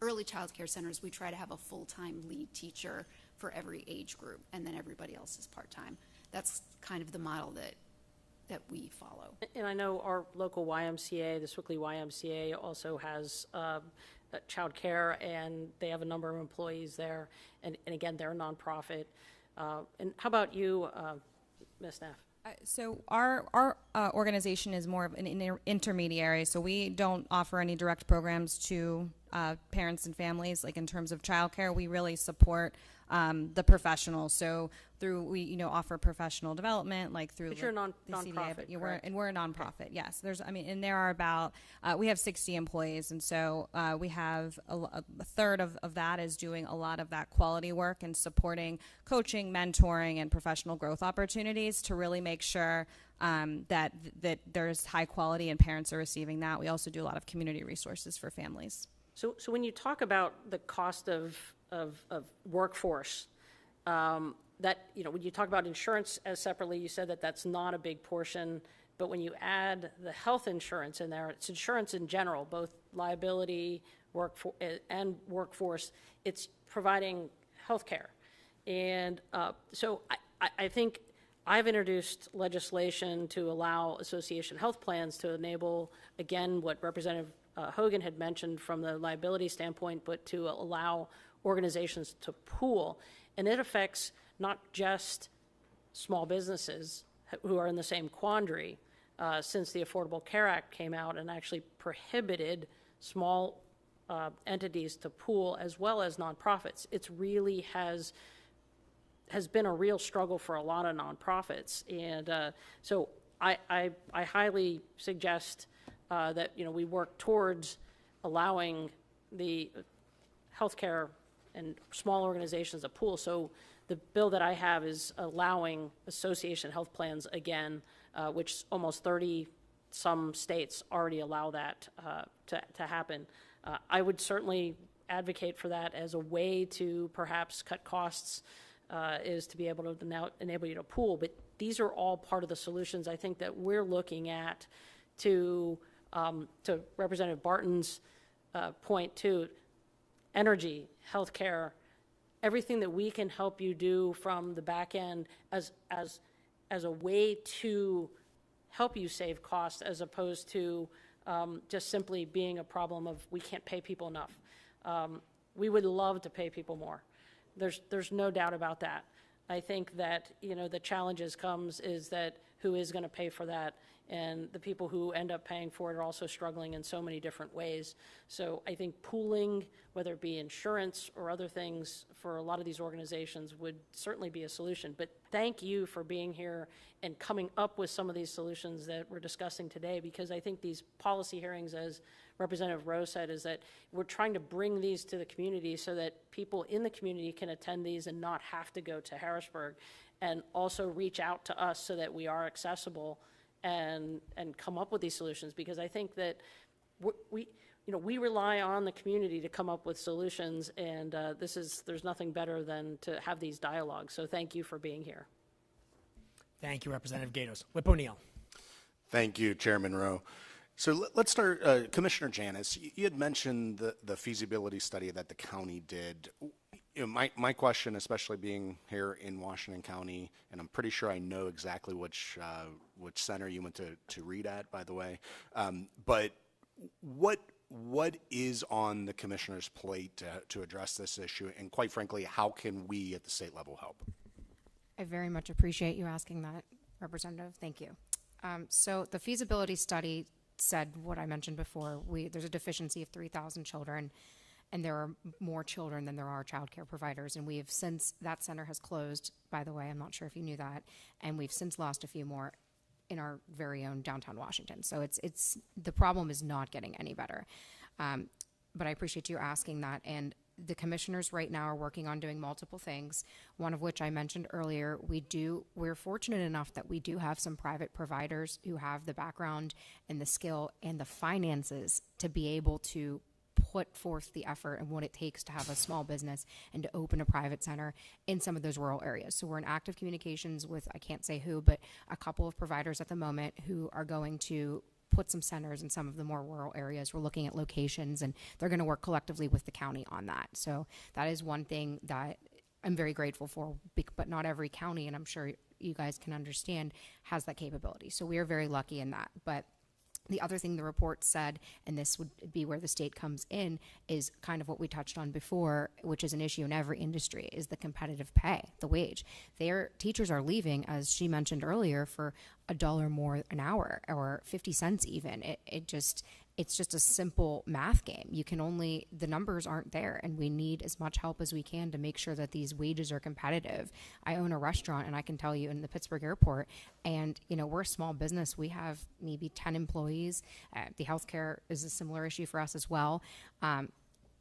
early child care centers, we try to have a full-time lead teacher for every age group, and then everybody else is part-time. That's kind of the model that we follow. And I know our local YMCA, the Swickley YMCA, also has child care, and they have a number of employees there. And again, they're a nonprofit. And how about you, Ms. Neff? So our organization is more of an intermediary, so we don't offer any direct programs to parents and families, like in terms of childcare. We really support the professionals. So we offer professional development, like through But you're a the nonprofit, CDA, but correct? we're a nonprofit. Yes, and there are about we have 60 employees, and so we have a third of that is doing a lot of that quality work and supporting coaching, mentoring, and professional growth opportunities to really make sure that there's high quality and parents are receiving that. We also do a lot of community resources for families. So when you talk about the cost of workforce, that, when you talk about insurance as separately, you said that that's not a big portion, but when you add the health insurance in there, it's insurance in general, both liability, and workforce, it's providing health care. And so I think I've introduced legislation to allow association health plans to enable, again, what Representative Hogan had mentioned from the liability standpoint, but to allow organizations to pool. And it affects not just small businesses who are in the same quandary, since the Affordable Care Act came out and actually prohibited small entities to pool as well as nonprofits. It's really has been a real struggle for a lot of nonprofits. And so I highly suggest that, you know, we work towards allowing the healthcare and small organizations to pool. So the bill that I have is allowing association health plans again, which almost 30 some states already allow that to happen. I would certainly advocate for that as a way to perhaps cut costs, is to be able to now enable you to pool. But these are all part of the solutions I think that we're looking at to Representative Barton's point too, energy, healthcare, everything that we can help you do from the back end as a way to help you save costs, as opposed to just simply being a problem of we can't pay people enough. We would love to pay people more. There's no doubt about that. I think that, you know, the challenges comes is that who is going to pay for that, and the people who end up paying for it are also struggling in so many different ways. So I think pooling, whether it be insurance or other things, for a lot of these organizations would certainly be a solution. But thank you for being here and coming up with some of these solutions that we're discussing today, because I think these policy hearings, as Representative Rowe said, is that we're trying to bring these to the community so that people in the community can attend these and not have to go to Harrisburg, and also reach out to us so that we are accessible and come up with these solutions. Because I think that we rely on the community to come up with solutions, and there's nothing better than to have these dialogues. So thank you for being here. Thank you, Representative Gatos. Whip O'Neill. Thank you, Chairman Rowe. So let's start, Commissioner Janis, you had mentioned the feasibility study that the county did. You know, my question, especially being here in Washington County, and I'm pretty sure I know exactly which center you went to read at, by the way, but what is on the commissioner's plate to address this issue, and quite frankly, how can we at the state level help? I very much appreciate you asking that, Representative. Thank you. So the feasibility study said what I mentioned before. There's a deficiency of 3,000 children, and there are more children than there are child care providers. And we have since, that center has closed, by the way, I'm not sure if you knew that, and we've since lost a few more in our very own downtown Washington. So it's the problem is not getting any better. But I appreciate you asking that. And the commissioners right now are working on doing multiple things, one of which I mentioned earlier. We're fortunate enough that we do have some private providers who have the background and the skill and the finances to be able to put forth the effort and what it takes to have a small business and to open a private center in some of those rural areas. So we're in active communications with, I can't say who, but a couple of providers at the moment who are going to put some centers in some of the more rural areas. We're looking at locations, and they're going to work collectively with the county on that. So that is one thing that I'm very grateful for, but not every county, and I'm sure you guys can understand, has that capability. So we are very lucky in that. But the other thing the report said, and this would be where the state comes in, is kind of what we touched on before, which is an issue in every industry, is the competitive pay, the wage. Their teachers are leaving, as she mentioned earlier, for $1 more an hour or 50 cents even. It's just a simple math game. The numbers aren't there, and we need as much help as we can to make sure that these wages are competitive. I own a restaurant, and I can tell you, in the Pittsburgh airport, and we're a small business. We have maybe 10 employees. The healthcare is a similar issue for us as well.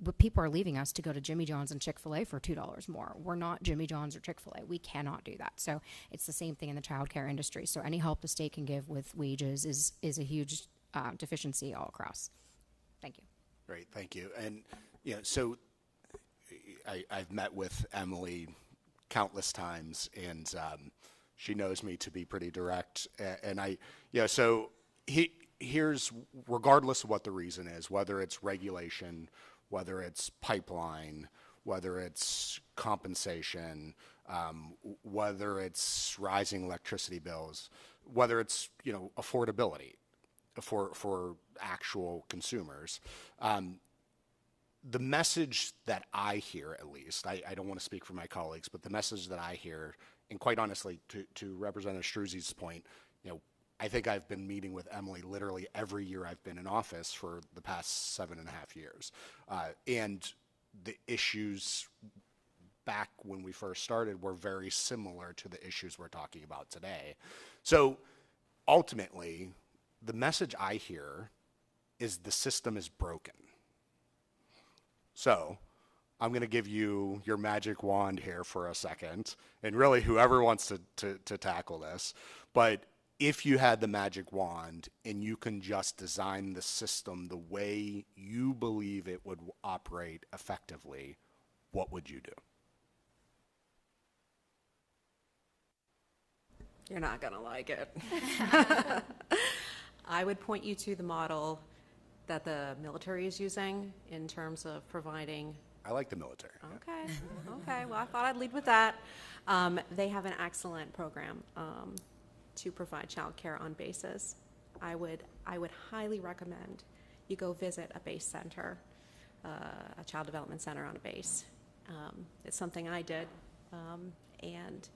But people are leaving us to go to Jimmy John's and Chick-fil-A for $2 more. We're not Jimmy John's or Chick-fil-A. We cannot do that. So it's the same thing in the child care industry. So any help the state can give with wages is a huge deficiency all across. Thank you. Great, thank you. And so I've met with Emily countless times, and she knows me to be pretty direct. And here's, regardless of what the reason is, whether it's regulation, whether it's pipeline, whether it's compensation, whether it's rising electricity bills, whether it's, you know, affordability for actual consumers. The message that I hear, at least, I don't want to speak for my colleagues, but the message that I hear, and quite honestly, to Representative Struzzi's point, you know, I think I've been meeting with Emily literally every year I've been in office for the past 7.5 years. And the issues back when we first started were very similar to the issues we're talking about today. So ultimately, the message I hear is the system is broken. So I'm going to give you your magic wand here for a second, and really whoever wants to tackle this. But if you had the magic wand and you can just design the system the way you believe it would operate effectively, what would you do? You're not going to like it. I would point you to the model that the military is using in terms of providing. I like the military. Okay, okay. Well, I thought I'd lead with that. They have an excellent program to provide childcare on bases. I would highly recommend you go visit a base center, a child development center on a base. It's something I did, and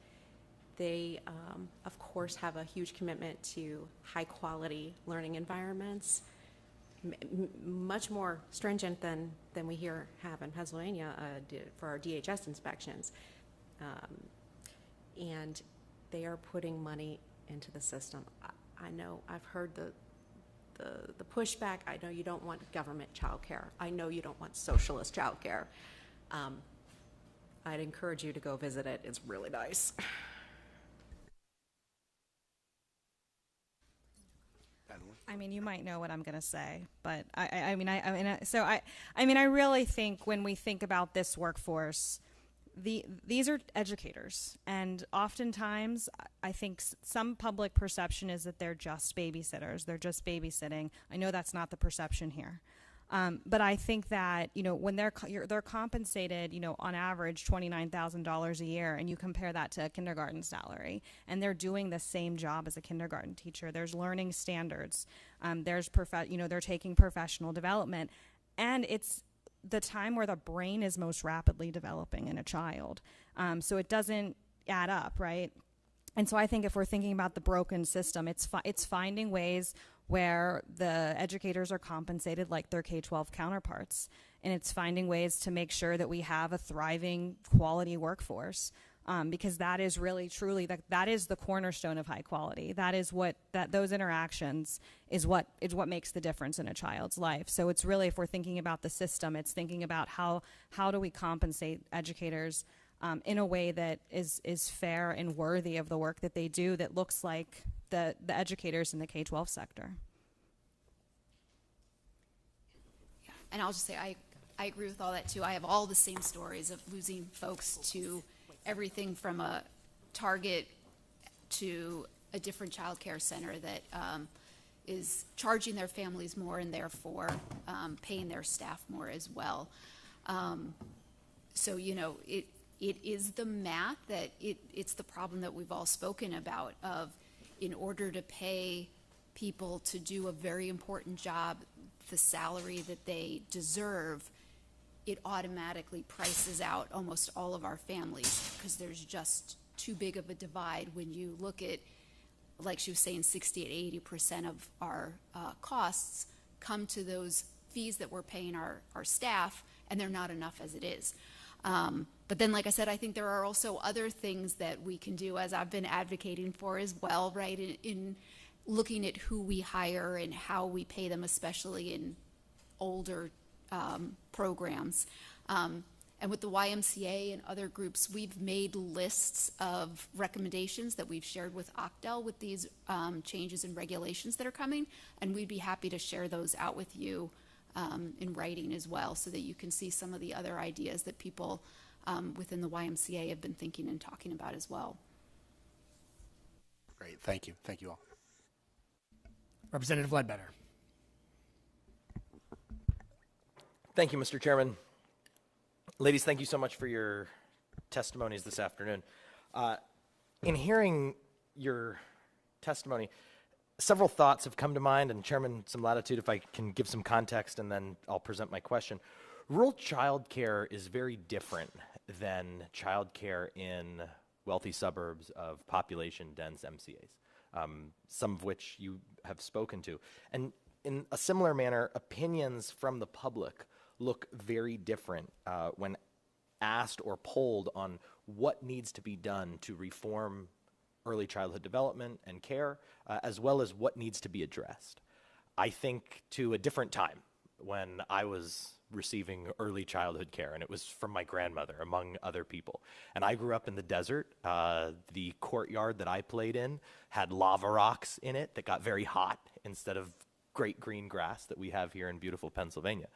they, of course, have a huge commitment to high-quality learning environments, much more stringent than we here have in Pennsylvania for our DHS inspections. And they are putting money into the system. I know I've heard the pushback. I know you don't want government childcare. I know you don't want socialist childcare. I'd encourage you to go visit it. It's really nice. I mean, you might know what I'm going to say, but I really think when we think about this workforce, these are educators, and oftentimes I think some public perception is that they're just babysitters. They're just babysitting. I know that's not the perception here. But I think that, you know, when they're compensated, you know, on average $29,000 a year, and you compare that to a kindergarten salary, and they're doing the same job as a kindergarten teacher. There's learning standards. They're taking professional development, and it's the time where the brain is most rapidly developing in a child. So it doesn't add up, right? And so I think if we're thinking about the broken system, it's finding ways where the educators are compensated like their K-12 counterparts. And it's finding ways to make sure that we have a thriving quality workforce, because that is really, truly, that is the cornerstone of high quality. That is those interactions is what makes the difference in a child's life. So it's really, if we're thinking about the system, it's thinking about how do we compensate educators in a way that is fair and worthy of the work that they do, that looks like the educators in the K-12 sector. Yeah, and I'll just say I agree with all that too. I have all the same stories of losing folks to everything from a Target to a different child care center that is charging their families more and therefore paying their staff more as well. So, you know, it is the math that it's the problem that we've all spoken about of, in order to pay people to do a very important job, the salary that they deserve, it automatically prices out almost all of our families, because there's just too big of a divide when you look at, like she was saying, 60 to 80% of our costs come to those fees that we're paying our staff, and they're not enough as it is. But then, like I said, I think there are also other things that we can do, as I've been advocating for as well, right, in looking at who we hire and how we pay them, especially in older programs. And with the YMCA and other groups, we've made lists of recommendations that we've shared with OCDEL with these changes in regulations that are coming, and we'd be happy to share those out with you in writing as well, so that you can see some of the other ideas that people within the YMCA have been thinking and talking about as well. Great, thank you. Thank you all. Representative Ledbetter. Thank you, Mr. Chairman. Ladies, thank you so much for your testimonies this afternoon. In hearing your testimony, several thoughts have come to mind, and Chairman, some latitude if I can give some context, and then I'll present my question. Rural child care is very different than child care in wealthy suburbs of population-dense MCAs, some of which you have spoken to. And in a similar manner, opinions from the public look very different when asked or polled on what needs to be done to reform early childhood development and care, as well as what needs to be addressed. I think to a different time when I was receiving early childhood care, and it was from my grandmother, among other people. And I grew up in the desert. The courtyard that I played in had lava rocks in it that got very hot instead of great green grass that we have here in beautiful Pennsylvania.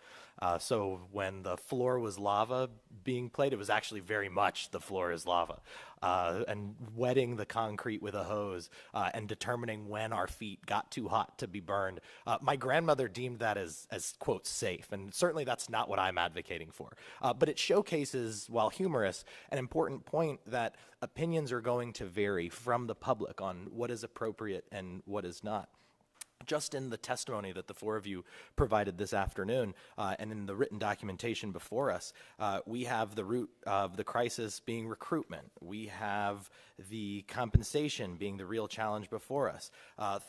So when the floor was lava being played, it was actually very much the floor is lava. And wetting the concrete with a hose and determining when our feet got too hot to be burned. My grandmother deemed that as quote, safe. And certainly that's not what I'm advocating for. But it showcases, while humorous, an important point that opinions are going to vary from the public on what is appropriate and what is not. Just in the testimony that the four of you provided this afternoon, and in the written documentation before us, we have the root of the crisis being recruitment. We have the compensation being the real challenge before us.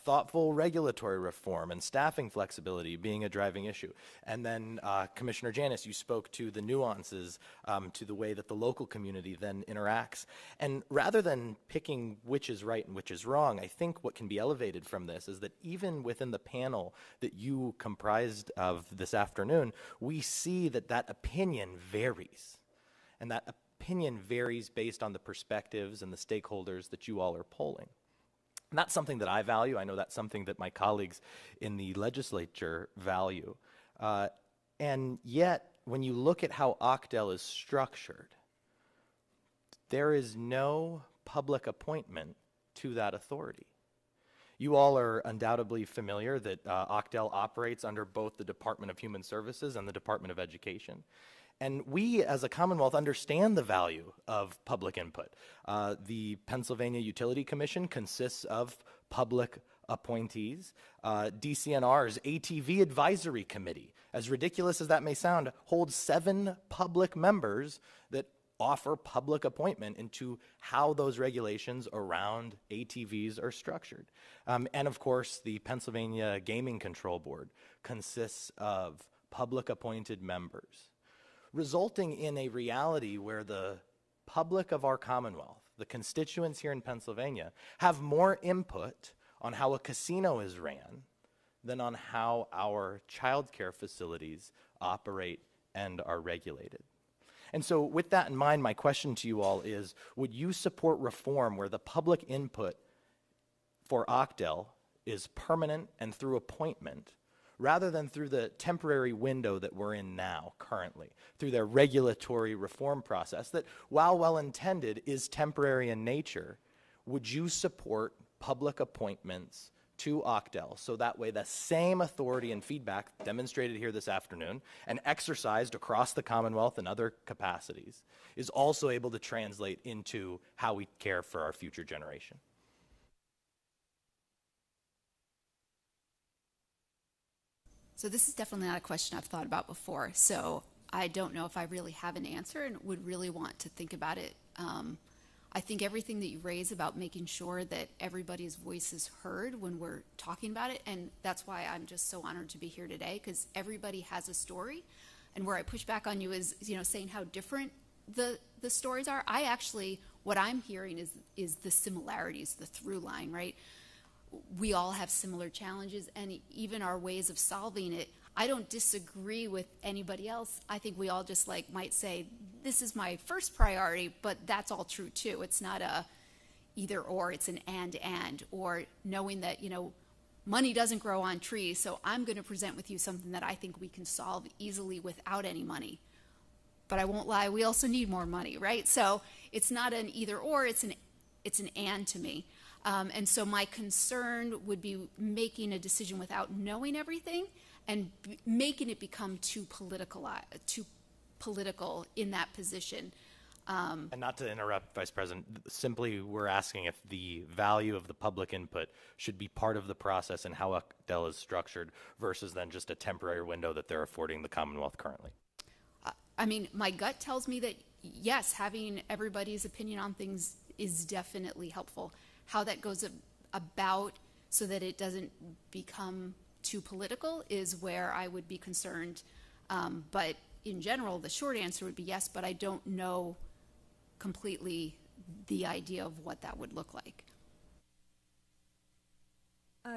Thoughtful regulatory reform and staffing flexibility being a driving issue. And then, Commissioner Janus, you spoke to the nuances to the way that the local community then interacts. And rather than picking which is right and which is wrong, I think what can be elevated from this is that even within the panel that you comprised of this afternoon, we see that that opinion varies. And that opinion varies based on the perspectives and the stakeholders that you all are polling. And that's something that I value. I know that's something that my colleagues in the legislature value. And yet, when you look at how Ocdel is structured, there is no public appointment to that authority. You all are undoubtedly familiar that Ocdel operates under both the Department of Human Services and the Department of Education. And we, as a Commonwealth, understand the value of public input. The Pennsylvania Utility Commission consists of public appointees. DCNR's ATV Advisory Committee, as ridiculous as that may sound, holds 7 public members that offer public appointment into how those regulations around ATVs are structured. And of course, the Pennsylvania Gaming Control Board consists of public appointed members, resulting in a reality where the public of our Commonwealth, the constituents here in Pennsylvania, have more input on how a casino is ran than on how our child care facilities operate and are regulated. And so with that in mind, my question to you all is, would you support reform where the public input for Ocdel is permanent and through appointment, rather than through the temporary window that we're in now, currently, through their regulatory reform process that, while well-intended, is temporary in nature? Would you support public appointments to Ocdel, so that way the same authority and feedback demonstrated here this afternoon and exercised across the Commonwealth in other capacities is also able to translate into how we care for our future generation? So this is definitely not a question I've thought about before. So I don't know if I really have an answer and would really want to think about it. I think everything that you raise about making sure that everybody's voice is heard when we're talking about it, and that's why I'm just so honored to be here today, because everybody has a story. And where I push back on you is, saying how different the stories are. I actually, what I'm hearing is the similarities, the through line, right? We all have similar challenges, and even our ways of solving it. I don't disagree with anybody else. I think we all just might say, this is my first priority, but that's all true too. It's not a either or, it's an and, or knowing that, money doesn't grow on trees, so I'm going to present with you something that I think we can solve easily without any money. But I won't lie, we also need more money, right? So it's not an either or, it's an and to me. And so my concern would be making a decision without knowing everything and making it become too political in that position. And not to interrupt, Vice President, simply we're asking if the value of the public input should be part of the process and how UCDEL is structured versus then just a temporary window that they're affording the Commonwealth currently. I mean, my gut tells me that yes, having everybody's opinion on things is definitely helpful. How that goes about so that it doesn't become too political is where I would be concerned. But in general, the short answer would be yes, but I don't know completely the idea of what that would look like.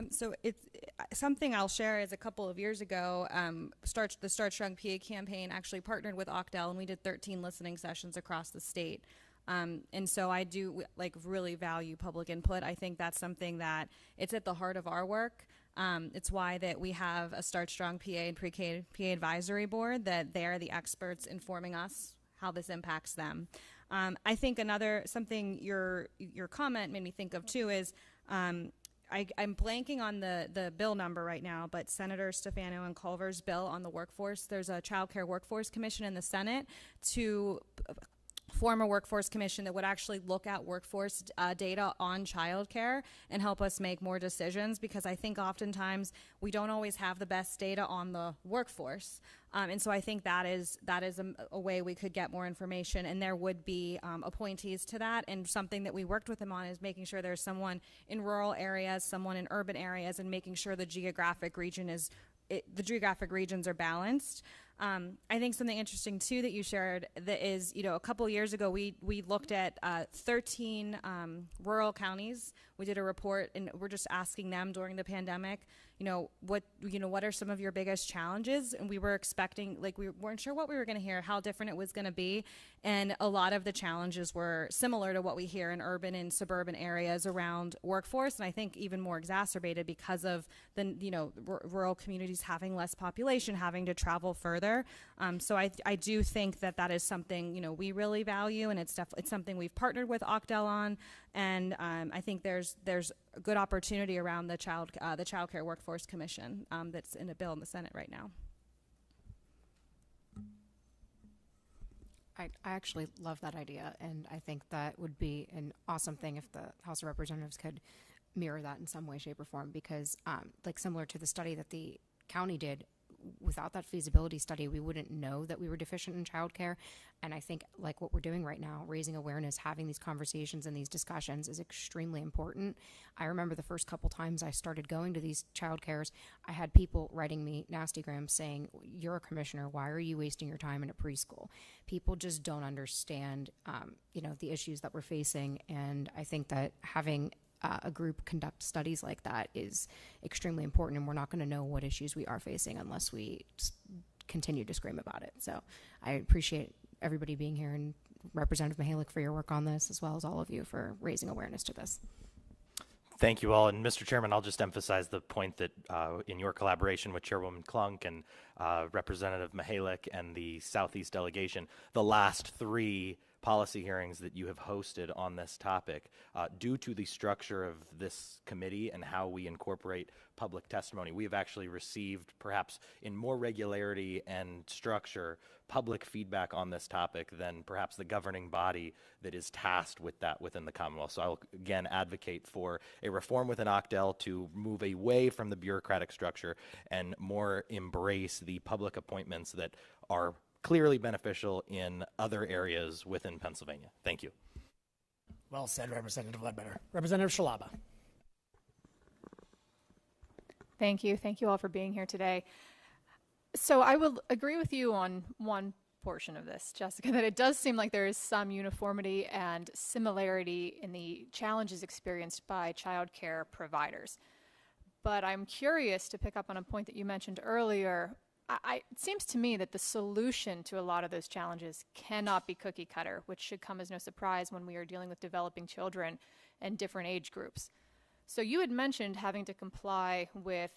So it's something I'll share is a couple of years ago, the Start Strong PA campaign actually partnered with UCDEL, and we did 13 listening sessions across the state. And so I do really value public input. I think that's something that it's at the heart of our work. It's why that we have a Start Strong PA and Pre-K PA advisory board, that they are the experts informing us how this impacts them. I think something your comment made me think of too is, I'm blanking on the bill number right now, but Senator Stefano and Culver's bill on the workforce, there's a Child Care Workforce Commission in the Senate to form a workforce commission that would actually look at workforce data on childcare and help us make more decisions, because I think oftentimes we don't always have the best data on the workforce. And so I think that is a way we could get more information, and there would be appointees to that. And something that we worked with them on is making sure there's someone in rural areas, someone in urban areas, and making sure the geographic regions are balanced. I think something interesting too that you shared that is, a couple years ago we looked at 13 rural counties. We did a report, and we're just asking them during the pandemic, what are some of your biggest challenges? And we were expecting, we weren't sure what we were going to hear, how different it was going to be, and a lot of the challenges were similar to what we hear in urban and suburban areas around workforce, and I think even more exacerbated because of the rural communities having less population, having to travel further. So I do think that is something we really value, and it's something we've partnered with UCDEL on, and I think there's a good opportunity around the Child Care Workforce Commission that's in a bill in the Senate right now. I actually love that idea, and I think that would be an awesome thing if the House of Representatives could mirror that in some way, shape, or form, because similar to the study that the county did, without that feasibility study, we wouldn't know that we were deficient in childcare. And I think what we're doing right now, raising awareness, having these conversations and these discussions, is extremely important. I remember the first couple times I started going to these childcares, I had people writing me nastygrams saying, "You're a commissioner, why are you wasting your time in a preschool?" People just don't understand, the issues that we're facing. And I think that having a group conduct studies like that is extremely important, and we're not going to know what issues we are facing unless we continue to scream about it. So I appreciate everybody being here, and Representative Mihalik for your work on this, as well as all of you for raising awareness to this. Thank you all. And Mr. Chairman, I'll just emphasize the point that in your collaboration with Chairwoman Klunk and Representative Mihalik and the Southeast delegation, the last 3 policy hearings that you have hosted on this topic, due to the structure of this committee and how we incorporate public testimony, we have actually received, perhaps in more regularity and structure, public feedback on this topic than perhaps the governing body that is tasked with that within the Commonwealth. So I'll again advocate for a reform within UCDEL to move away from the bureaucratic structure and more embrace the public appointments that are clearly beneficial in other areas within Pennsylvania. Thank you. Well said, Representative Ledbetter. Representative Shalaba. Thank you. Thank you all for being here today. So I will agree with you on one portion of this, Jessica, that it does seem like there is some uniformity and similarity in the challenges experienced by child care providers. But I'm curious to pick up on a point that you mentioned earlier. It seems to me that the solution to a lot of those challenges cannot be cookie cutter, which should come as no surprise when we are dealing with developing children and different age groups. So you had mentioned having to comply with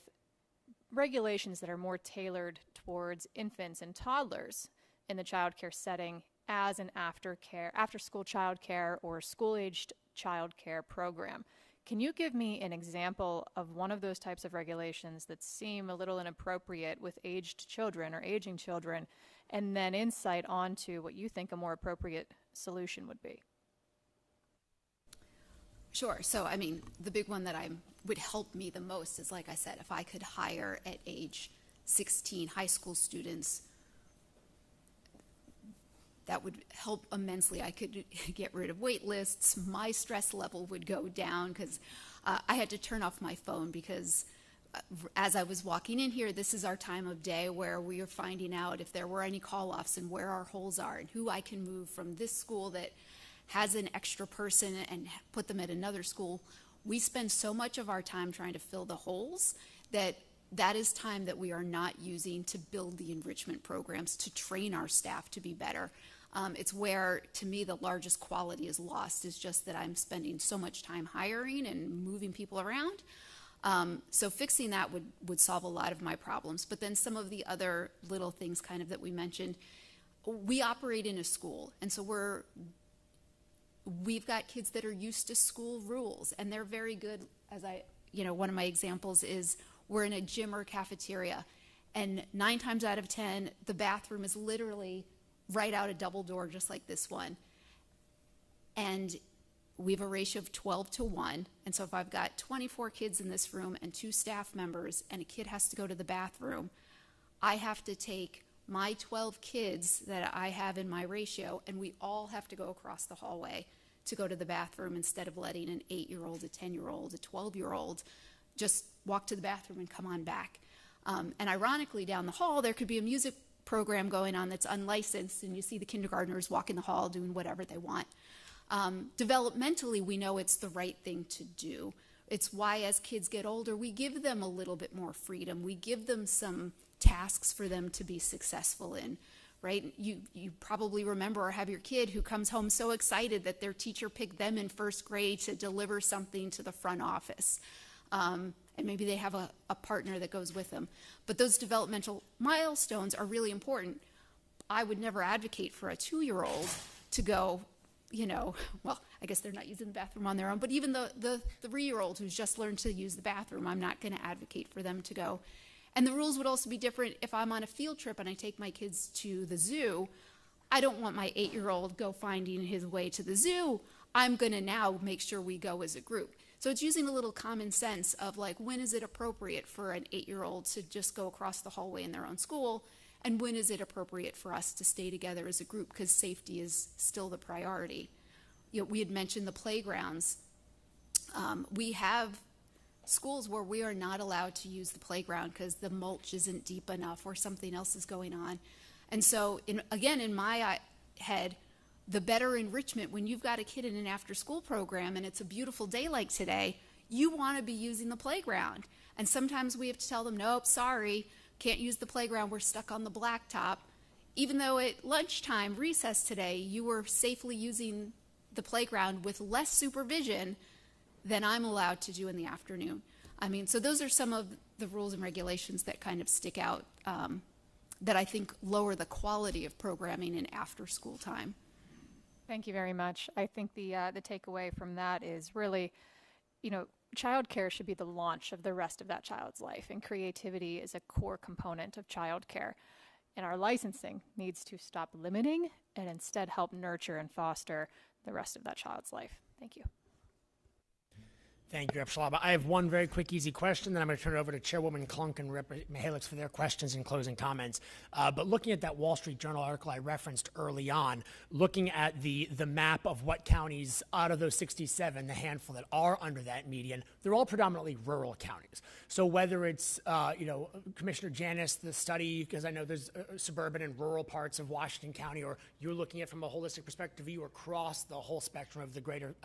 regulations that are more tailored towards infants and toddlers in the child care setting as an after-school child care or school-aged child care program. Can you give me an example of one of those types of regulations that seem a little inappropriate with aged children or aging children, and then insight onto what you think a more appropriate solution would be. Sure. So, I mean, the big one that would help me the most is, like I said, if I could hire at age 16 high school students, that would help immensely. I could get rid of wait lists. My stress level would go down because I had to turn off my phone because as I was walking in here, this is our time of day where we are finding out if there were any call-offs and where our holes are and who I can move from this school that has an extra person and put them at another school. We spend so much of our time trying to fill the holes that is time that we are not using to build the enrichment programs, to train our staff to be better. It's where, to me, the largest quality is lost, is just that I'm spending so much time hiring and moving people around. So fixing that would solve a lot of my problems. But then some of the other little things kind of that we mentioned, we operate in a school, and so we've got kids that are used to school rules, and they're very good. One of my examples is we're in a gym or cafeteria, and 9 times out of 10, the bathroom is literally right out a double door, just like this one. And we have a ratio of 12-1. And so if I've got 24 kids in this room and 2 staff members, and a kid has to go to the bathroom, I have to take my 12 kids that I have in my ratio, and we all have to go across the hallway to go to the bathroom instead of letting an 8-year-old, a 10-year-old, a 12-year-old just walk to the bathroom and come on back. And ironically, down the hall, there could be a music program going on that's unlicensed, and you see the kindergartners walk in the hall doing whatever they want. Developmentally, we know it's the right thing to do. It's why as kids get older, we give them a little bit more freedom. We give them some tasks for them to be successful in, right? You probably remember or have your kid who comes home so excited that their teacher picked them in first grade to deliver something to the front office. And maybe they have a partner that goes with them. But those developmental milestones are really important. I would never advocate for a 2-year-old to go, well, I guess they're not using the bathroom on their own, but even the 3-year-old who's just learned to use the bathroom, I'm not going to advocate for them to go. And the rules would also be different if I'm on a field trip and I take my kids to the zoo. I don't want my 8-year-old go finding his way to the zoo. I'm going to now make sure we go as a group. So it's using a little common sense of like, when is it appropriate for an 8-year-old to just go across the hallway in their own school? And when is it appropriate for us to stay together as a group, because safety is still the priority? We had mentioned the playgrounds. We have schools where we are not allowed to use the playground because the mulch isn't deep enough or something else is going on. And so, in my head, the better enrichment, when you've got a kid in an after-school program and it's a beautiful day like today, you want to be using the playground. And sometimes we have to tell them, nope, sorry, can't use the playground, we're stuck on the blacktop. Even though at lunchtime, recess today, you were safely using the playground with less supervision than I'm allowed to do in the afternoon. So those are some of the rules and regulations that kind of stick out that I think lower the quality of programming in after-school time. Thank you very much. I think the takeaway from that is really, childcare should be the launch of the rest of that child's life, and creativity is a core component of childcare. And our licensing needs to stop limiting and instead help nurture and foster the rest of that child's life. Thank you. Thank you, Rep. Schlaba. I have one very quick, easy question, then I'm going to turn it over to Chairwoman Klunk and Rep. Mihalek for their questions and closing comments. But looking at that Wall Street Journal article I referenced early on, looking at the map of what counties out of those 67, the handful that are under that median, they're all predominantly rural counties. So whether it's, Commissioner Janis, the study, because I know there's suburban and rural parts of Washington County, or you're looking at from a holistic perspective view across the whole spectrum of the greater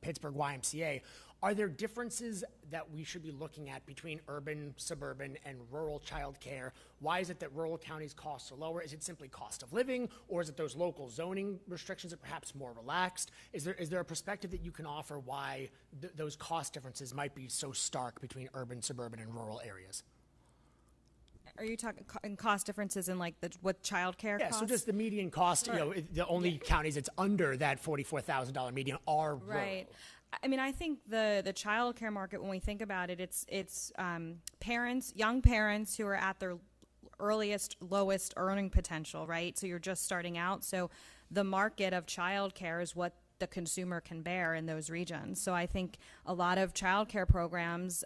Pittsburgh YMCA, are there differences that we should be looking at between urban, suburban, and rural childcare? Why is it that rural counties' costs are lower? Is it simply cost of living, or is it those local zoning restrictions are perhaps more relaxed? Is there a perspective that you can offer why those cost differences might be so stark between urban, suburban, and rural areas? Are you talking cost differences in like what childcare costs? Yeah, so just the median cost, Sure. The only counties that's under that $44,000 median are rural. Right. I think the child care market, when we think about it, it's parents, young parents who are at their earliest, lowest earning potential, right? So you're just starting out. So the market of childcare is what the consumer can bear in those regions. So I think a lot of childcare programs,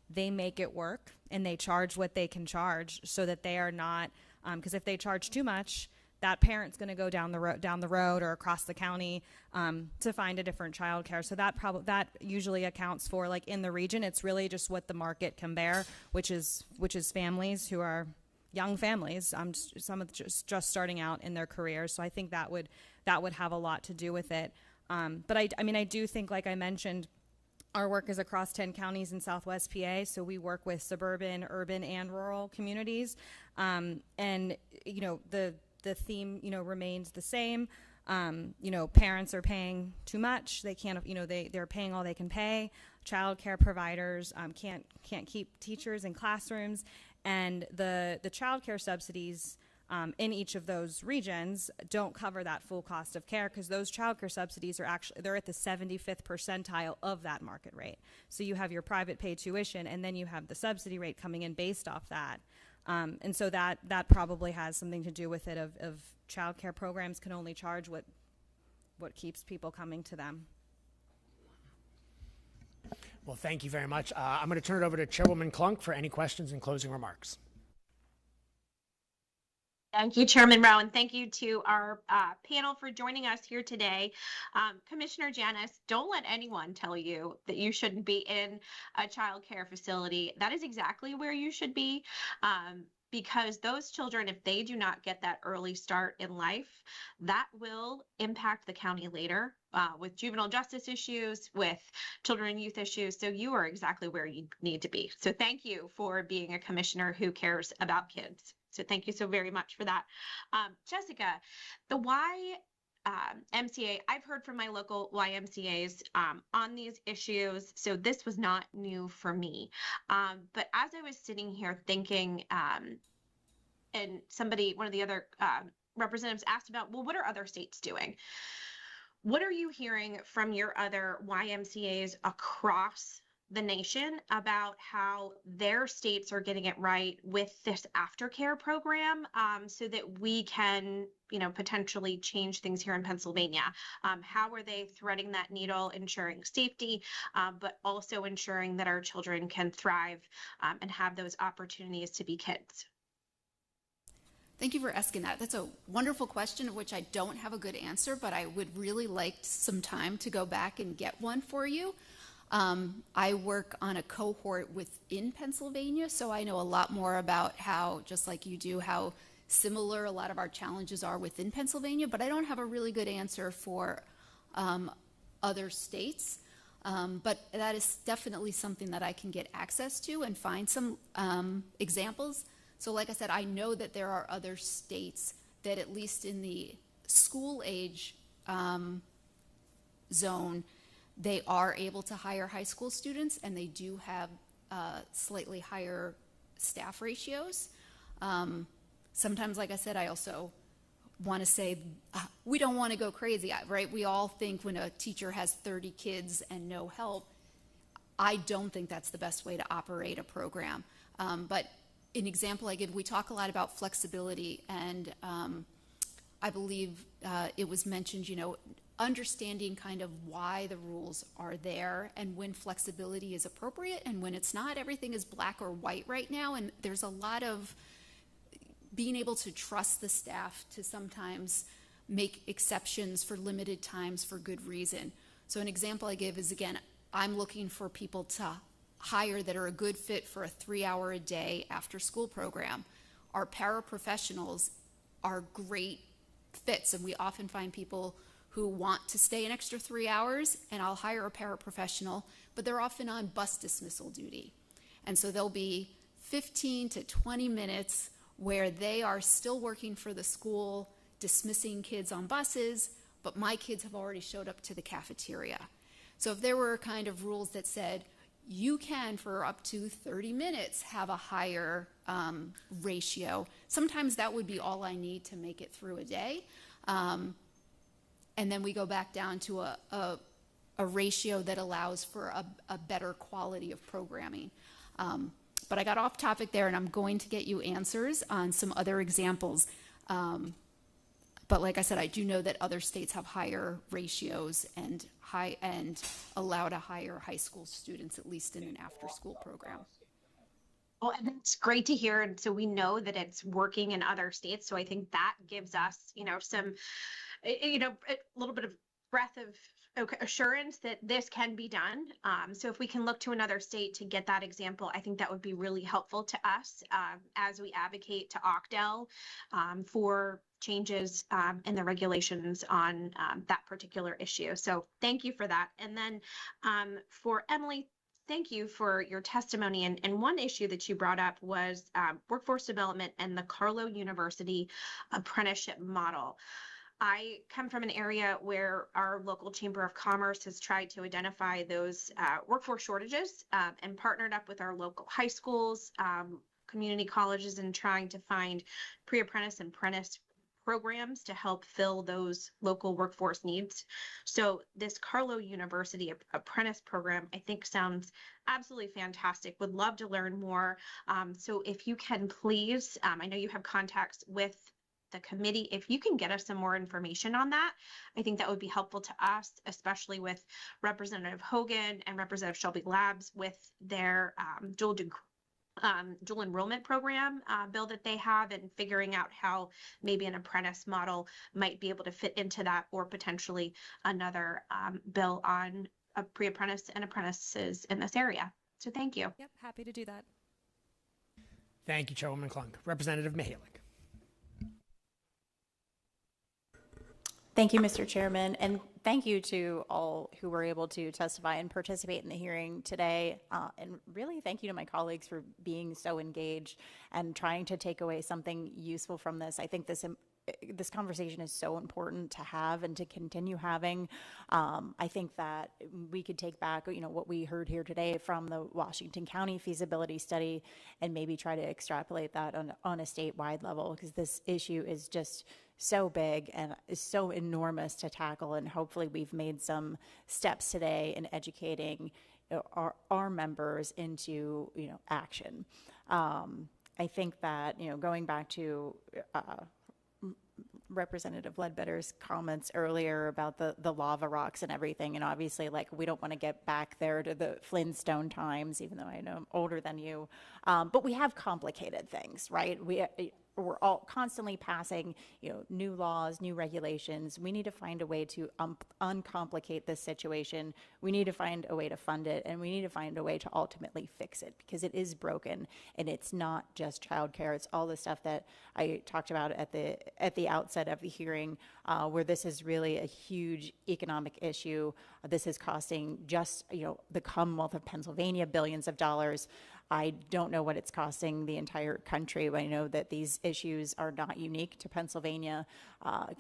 they make it work and they charge what they can charge so that they are not, because if they charge too much, that parent's going to go down the road or across the county to find a different childcare. So that usually accounts for, like, in the region, it's really just what the market can bear, which is families who are young families, some of just starting out in their careers. So I think that would have a lot to do with it. But I do think, like I mentioned, our work is across 10 counties in Southwest PA, so we work with suburban, urban, and rural communities. And, the theme, remains the same. Parents are paying too much. They can't, they're paying all they can pay. Child care providers can't keep teachers in classrooms. And the child care subsidies in each of those regions don't cover that full cost of care, because those childcare subsidies they're at the 75th percentile of that market rate. So you have your private pay tuition, and then you have the subsidy rate coming in based off that. And so that probably has something to do with it of childcare programs can only charge what keeps people coming to them. Well, thank you very much. I'm going to turn it over to Chairwoman Klunk for any questions and closing remarks. Thank you, Chairman Rowe, and thank you to our panel for joining us here today. Commissioner Janus, don't let anyone tell you that you shouldn't be in a child care facility. That is exactly where you should be, because those children, if they do not get that early start in life, that will impact the county later with juvenile justice issues, with children and youth issues. So you are exactly where you need to be. So thank you for being a commissioner who cares about kids. So thank you so very much for that. Jessica, the YMCA, I've heard from my local YMCAs on these issues, so this was not new for me. But as I was sitting here thinking, and one of the other representatives asked about, well, what are other states doing? What are you hearing from your other YMCAs across the nation about how their states are getting it right with this aftercare program, so that we can, potentially change things here in Pennsylvania? How are they threading that needle, ensuring safety, but also ensuring that our children can thrive and have those opportunities to be kids? Thank you for asking that. That's a wonderful question, of which I don't have a good answer, but I would really like some time to go back and get one for you. I work on a cohort within Pennsylvania, so I know a lot more about how, just like you do, how similar a lot of our challenges are within Pennsylvania, but I don't have a really good answer for other states. But that is definitely something that I can get access to and find some examples. So like I said, I know that there are other states that, at least in the school age zone, they are able to hire high school students, and they do have slightly higher staff ratios. Sometimes, like I said, I also want to say we don't want to go crazy, right? We all think when a teacher has 30 kids and no help, I don't think that's the best way to operate a program. But an example I give, we talk a lot about flexibility, and I believe it was mentioned, understanding kind of why the rules are there and when flexibility is appropriate and when it's not. Everything is black or white right now, and there's a lot of being able to trust the staff to sometimes make exceptions for limited times for good reason. So an example I give is, again, I'm looking for people to hire that are a good fit for a 3-hour-a-day after-school program. Our paraprofessionals are great fits, and we often find people who want to stay an extra 3 hours, and I'll hire a paraprofessional, but they're often on bus dismissal duty. And so there'll be 15 to 20 minutes where they are still working for the school, dismissing kids on buses, but my kids have already showed up to the cafeteria. So if there were kind of rules that said, you can, for up to 30 minutes, have a higher ratio, sometimes that would be all I need to make it through a day. And then we go back down to a ratio that allows for a better quality of programming. But I got off topic there, and I'm going to get you answers on some other examples. But like I said, I do know that other states have higher ratios and allow to hire high school students, at least in an after-school program. Well, and it's great to hear. And so we know that it's working in other states. So I think that gives us, some, a little bit of breath of assurance that this can be done. So if we can look to another state to get that example, I think that would be really helpful to us as we advocate to OCDEL for changes in the regulations on that particular issue. So thank you for that. And then for Emily, thank you for your testimony. And one issue that you brought up was workforce development and the Carlow University apprenticeship model. I come from an area where our local Chamber of Commerce has tried to identify those workforce shortages and partnered up with our local high schools, community colleges, and trying to find pre-apprentice and apprentice programs to help fill those local workforce needs. So this Carlow University apprentice program, I think, sounds absolutely fantastic. Would love to learn more. So if you can please, I know you have contacts with the committee, if you can get us some more information on that, I think that would be helpful to us, especially with Representative Hogan and Representative Shelby Labs with their dual enrollment program bill that they have, and figuring out how maybe an apprentice model might be able to fit into that, or potentially another bill on a pre-apprentice and apprentices in this area. So thank you. Yep, happy to do that. Thank you, Chairwoman Klunk. Representative Mihalik. Thank you, Mr. Chairman, and thank you to all who were able to testify and participate in the hearing today. And really thank you to my colleagues for being so engaged and trying to take away something useful from this. I think this conversation is so important to have and to continue having. I think that we could take back, what we heard here today from the Washington County feasibility study and maybe try to extrapolate that on a statewide level, because this issue is just so big and is so enormous to tackle. And hopefully we've made some steps today in educating our members into, action. I think that, going back to Representative Ledbetter's comments earlier about the lava rocks and everything, and obviously, we don't want to get back there to the Flintstone times, even though I know I'm older than you, but we have complicated things, right? We're all constantly passing, new laws, new regulations. We need to find a way to uncomplicate this situation. We need to find a way to fund it, and we need to find a way to ultimately fix it, because it is broken, and it's not just childcare. It's all the stuff that I talked about at the outset of the hearing, where this is really a huge economic issue. This is costing just, the Commonwealth of Pennsylvania billions of dollars. I don't know what it's costing the entire country, but I know that these issues are not unique to Pennsylvania.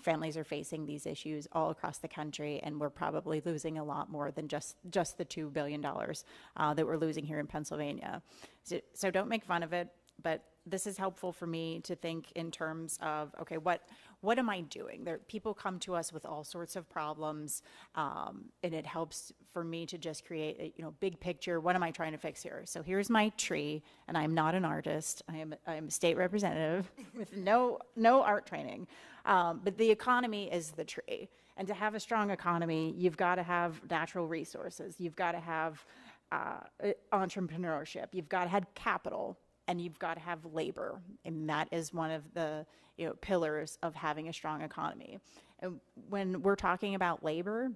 Families are facing these issues all across the country, and we're probably losing a lot more than just the $2 billion that we're losing here in Pennsylvania. So don't make fun of it, but this is helpful for me to think in terms of, okay, what am I doing? People come to us with all sorts of problems, and it helps for me to just create a big picture. What am I trying to fix here? So here's my tree, and I'm not an artist. I'm a state representative with no art training, but the economy is the tree. And to have a strong economy, you've got to have natural resources. You've got to have entrepreneurship. You've got to have capital. And you've got to have labor, and that is one of the pillars of having a strong economy. And when we're talking about labor,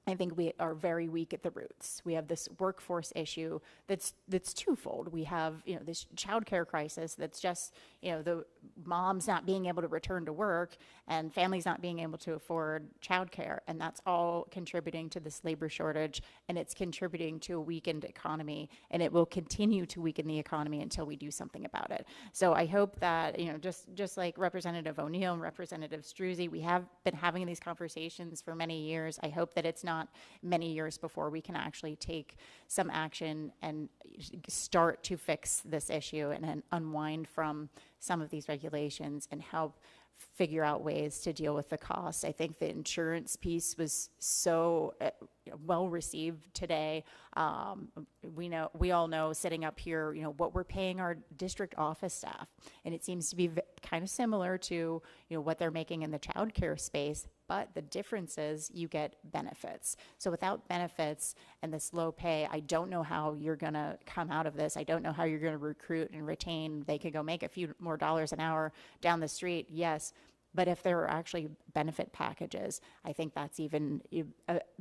I think we are very weak at the roots. We have this workforce issue that's twofold. We have this childcare crisis that's just the moms not being able to return to work and families not being able to afford childcare, and that's all contributing to this labor shortage, and it's contributing to a weakened economy, and it will continue to weaken the economy until we do something about it. So I hope that just like Representative O'Neill and Representative Struzzi, we have been having these conversations for many years. I hope that it's not many years before we can actually take some action and start to fix this issue and unwind from some of these regulations and help figure out ways to deal with the cost. I think the insurance piece was so well received today. We all know sitting up here, what we're paying our district office staff, and it seems to be kind of similar to, what they're making in the childcare space. But the difference is you get benefits. So without benefits and this low pay, I don't know how you're going to come out of this. I don't know how you're going to recruit and retain. They could go make a few more dollars an hour down the street, yes. But if there are actually benefit packages, I think that's even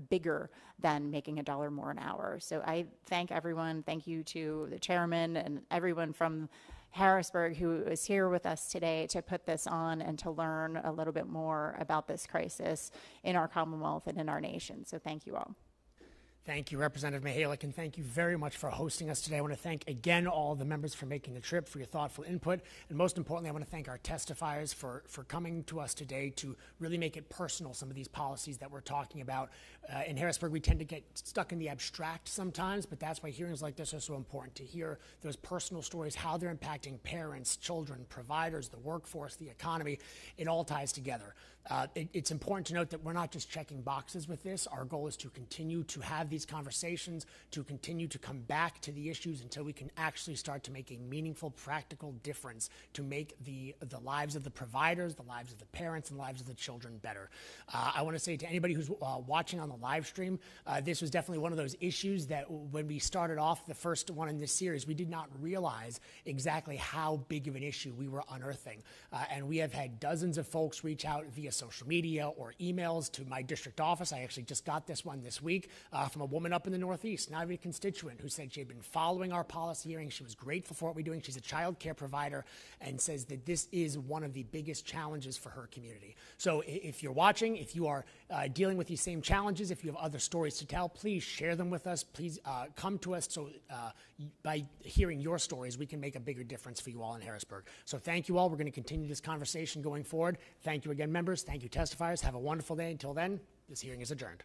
bigger than making $1 more an hour. So I thank everyone. Thank you to the chairman and everyone from Harrisburg who is here with us today to put this on and to learn a little bit more about this crisis in our Commonwealth and in our nation. So thank you all. Thank you, Representative Mihalik, and thank you very much for hosting us today. I want to thank again all the members for making the trip, for your thoughtful input, and most importantly, I want to thank our testifiers for coming to us today to really make it personal, some of these policies that we're talking about. In Harrisburg, we tend to get stuck in the abstract sometimes, but that's why hearings like this are so important, to hear those personal stories, how they're impacting parents, children, providers, the workforce, the economy. It all ties together. It's important to note that we're not just checking boxes with this. Our goal is to continue to have these conversations, to continue to come back to the issues until we can actually start to make a meaningful, practical difference to make the lives of the providers, the lives of the parents, and the lives of the children better. I want to say to anybody who's watching on the live stream, this was definitely one of those issues that when we started off the first one in this series, we did not realize exactly how big of an issue we were unearthing. And we have had dozens of folks reach out via social media or emails to my district office. I actually just got this one this week from a woman up in the Northeast, not even a constituent, who said she had been following our policy hearings. She was grateful for what we're doing. She's a child care provider and says that this is one of the biggest challenges for her community. So if you're watching, if you are dealing with these same challenges, if you have other stories to tell, please share them with us. Please come to us so by hearing your stories, we can make a bigger difference for you all in Harrisburg. So thank you all. We're going to continue this conversation going forward. Thank you again, members. Thank you, testifiers. Have a wonderful day. Until then, this hearing is adjourned.